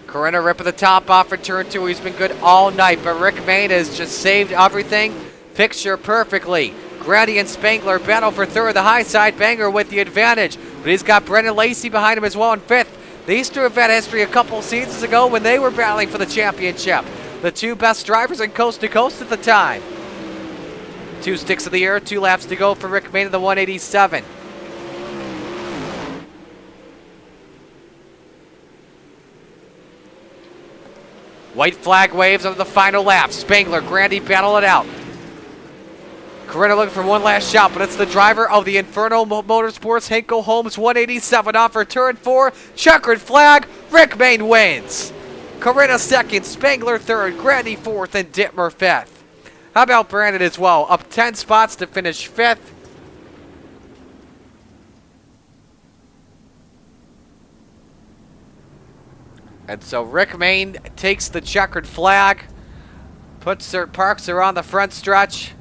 Corina ripping the top off for turn 2. He's been good all night, but Rick Mayne has just saved everything picture perfectly. Grandy and Spangler battle for third. The high side banger with the advantage, but he's got Brendan Lacey behind him as well in 5th. These two have had history a couple seasons ago when they were battling for the championship. The two best drivers in coast to coast at the time. 2 sticks of the air, 2 laps to go for Rick Mayne in the 187. White flag waves on the final lap. Spangler, Grandy battle it out. Corina looking for one last shot, but it's the driver of the Inferno Motorsports, Hinkle Holmes 187 off for turn 4. Checkered flag, Rick Mayne wins. Corina second, Spangler third, Grandy fourth, and Dittmer fifth. How about Brandon as well? Up 10 spots to finish 5th. And so Rick Mayne takes the checkered flag. Parks are on the front stretch.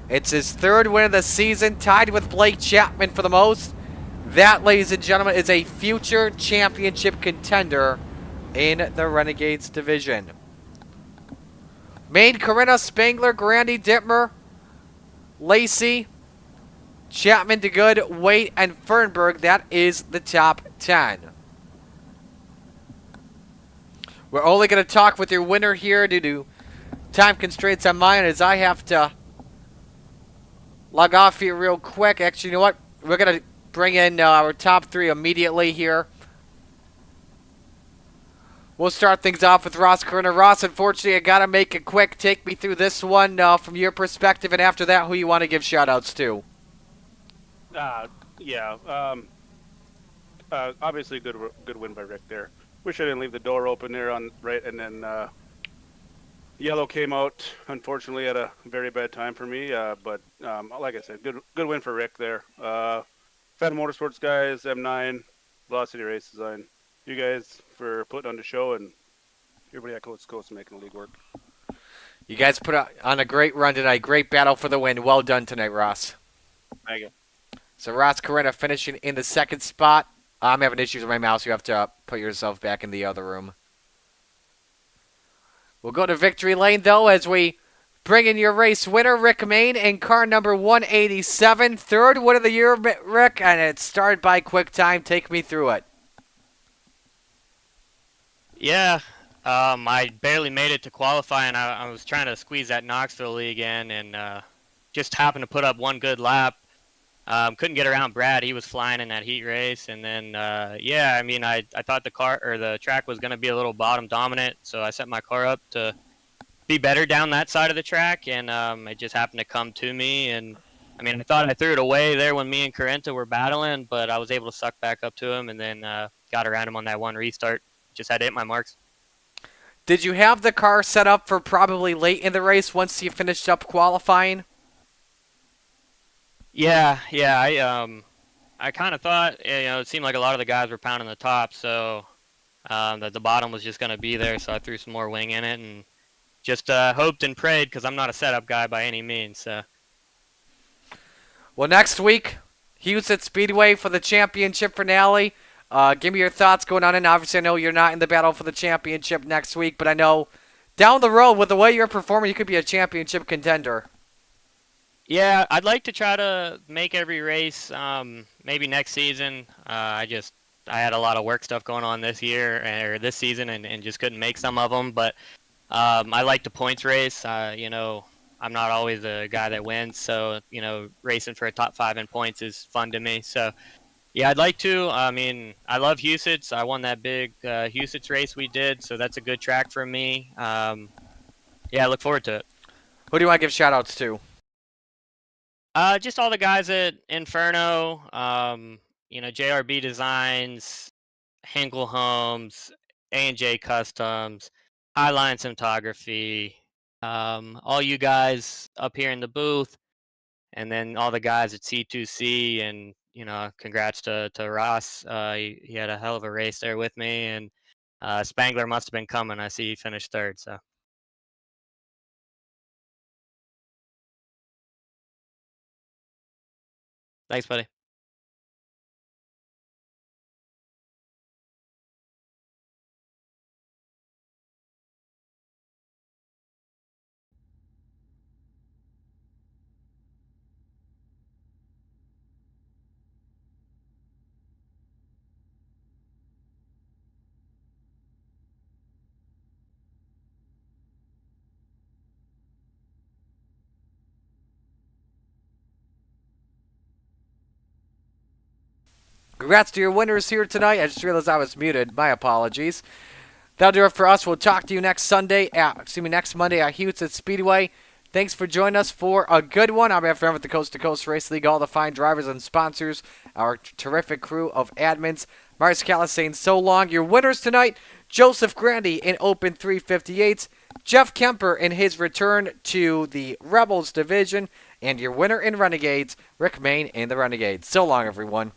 It's his third win of the season, tied with Blake Chapman for the most. That, ladies and gentlemen, is a future championship contender in the Renegades division. Main, Corinna, Spangler, Grandy, Dittmer, Lacey, Chapman, DeGood, Waite, and Fernberg. That is the top 10. We're only going to talk with your winner here due to time constraints on mine, as I have to log off here real quick. Actually, you know what? We're going to bring in our top 3 immediately here. We'll start things off with Ross Corinna. Ross, unfortunately, I got to make it quick. Take me through this one from your perspective, and after that, who you want to give shout-outs to. Obviously good win by Rick there. Wish I didn't leave the door open there and then yellow came out, unfortunately, at a very bad time for me. But like I said, good win for Rick there. Phantom Motorsports guys, M9, Velocity Race Design. You guys for putting on the show, and everybody at Coast to Coast making the league work. You guys put on a great run tonight. Great battle for the win. Well done tonight, Ross. Thank you. So Ross Corinna finishing in the second spot. I'm having issues with my mouse. You have to put yourself back in the other room. We'll go to victory lane, though, as we bring in your race winner, Rick Main, in car number 187. Third win of the year, Rick, and it started by quick time. Take me through it. Yeah, I barely made it to qualify, and I was trying to squeeze that Knoxville league in, and just happened to put up one good lap. Couldn't get around Brad. He was flying in that heat race, and then I thought the track was going to be a little bottom dominant, so I set my car up to be better down that side of the track, and it just happened to come to me. And I mean, I thought I threw it away there when me and Carenta were battling, but I was able to suck back up to him, and then got around him on that one restart. Just had to hit my marks. Did you have the car set up for probably late in the race once you finished up qualifying? Yeah. I kind of thought, it seemed like a lot of the guys were pounding the top, so that the bottom was just going to be there. So I threw some more wing in it and just hoped and prayed, because I'm not a setup guy by any means. So. Well, next week, Houston Speedway for the championship finale. Give me your thoughts going on, and obviously I know you're not in the battle for the championship next week, but I know down the road with the way you're performing, you could be a championship contender. Yeah, I'd like to try to make every race maybe next season. I had a lot of work stuff going on this season and just couldn't make some of them, but I like the points race. I'm not always a guy that wins, so racing for a top 5 in points is fun to me. So yeah, I'd like to. I mean, I love Husitz. I won that big Husitz race we did, so that's a good track for me. I look forward to it. Who do you want to give shout-outs to? Just all the guys at Inferno, JRB Designs, Hinkle Homes, A&J Customs, Highline Cinematography, all you guys up here in the booth, and then all the guys at C2C, and congrats to Ross. He had a hell of a race there with me, and Spangler must have been coming. I see he finished third. So thanks, buddy. Congrats to your winners here tonight. I just realized I was muted. My apologies. That'll do it for us. We'll talk to you next Monday at Houston Speedway. Thanks for joining us for a good one. I'm FM with the Coast to Coast Race League, all the fine drivers and sponsors, our terrific crew of admins. Mark Scala saying so long. Your winners tonight, Joseph Grandy in Open 358s, Jeff Kemper in his return to the Rebels division, and your winner in Renegades, Rick Main in the Renegades. So long, everyone.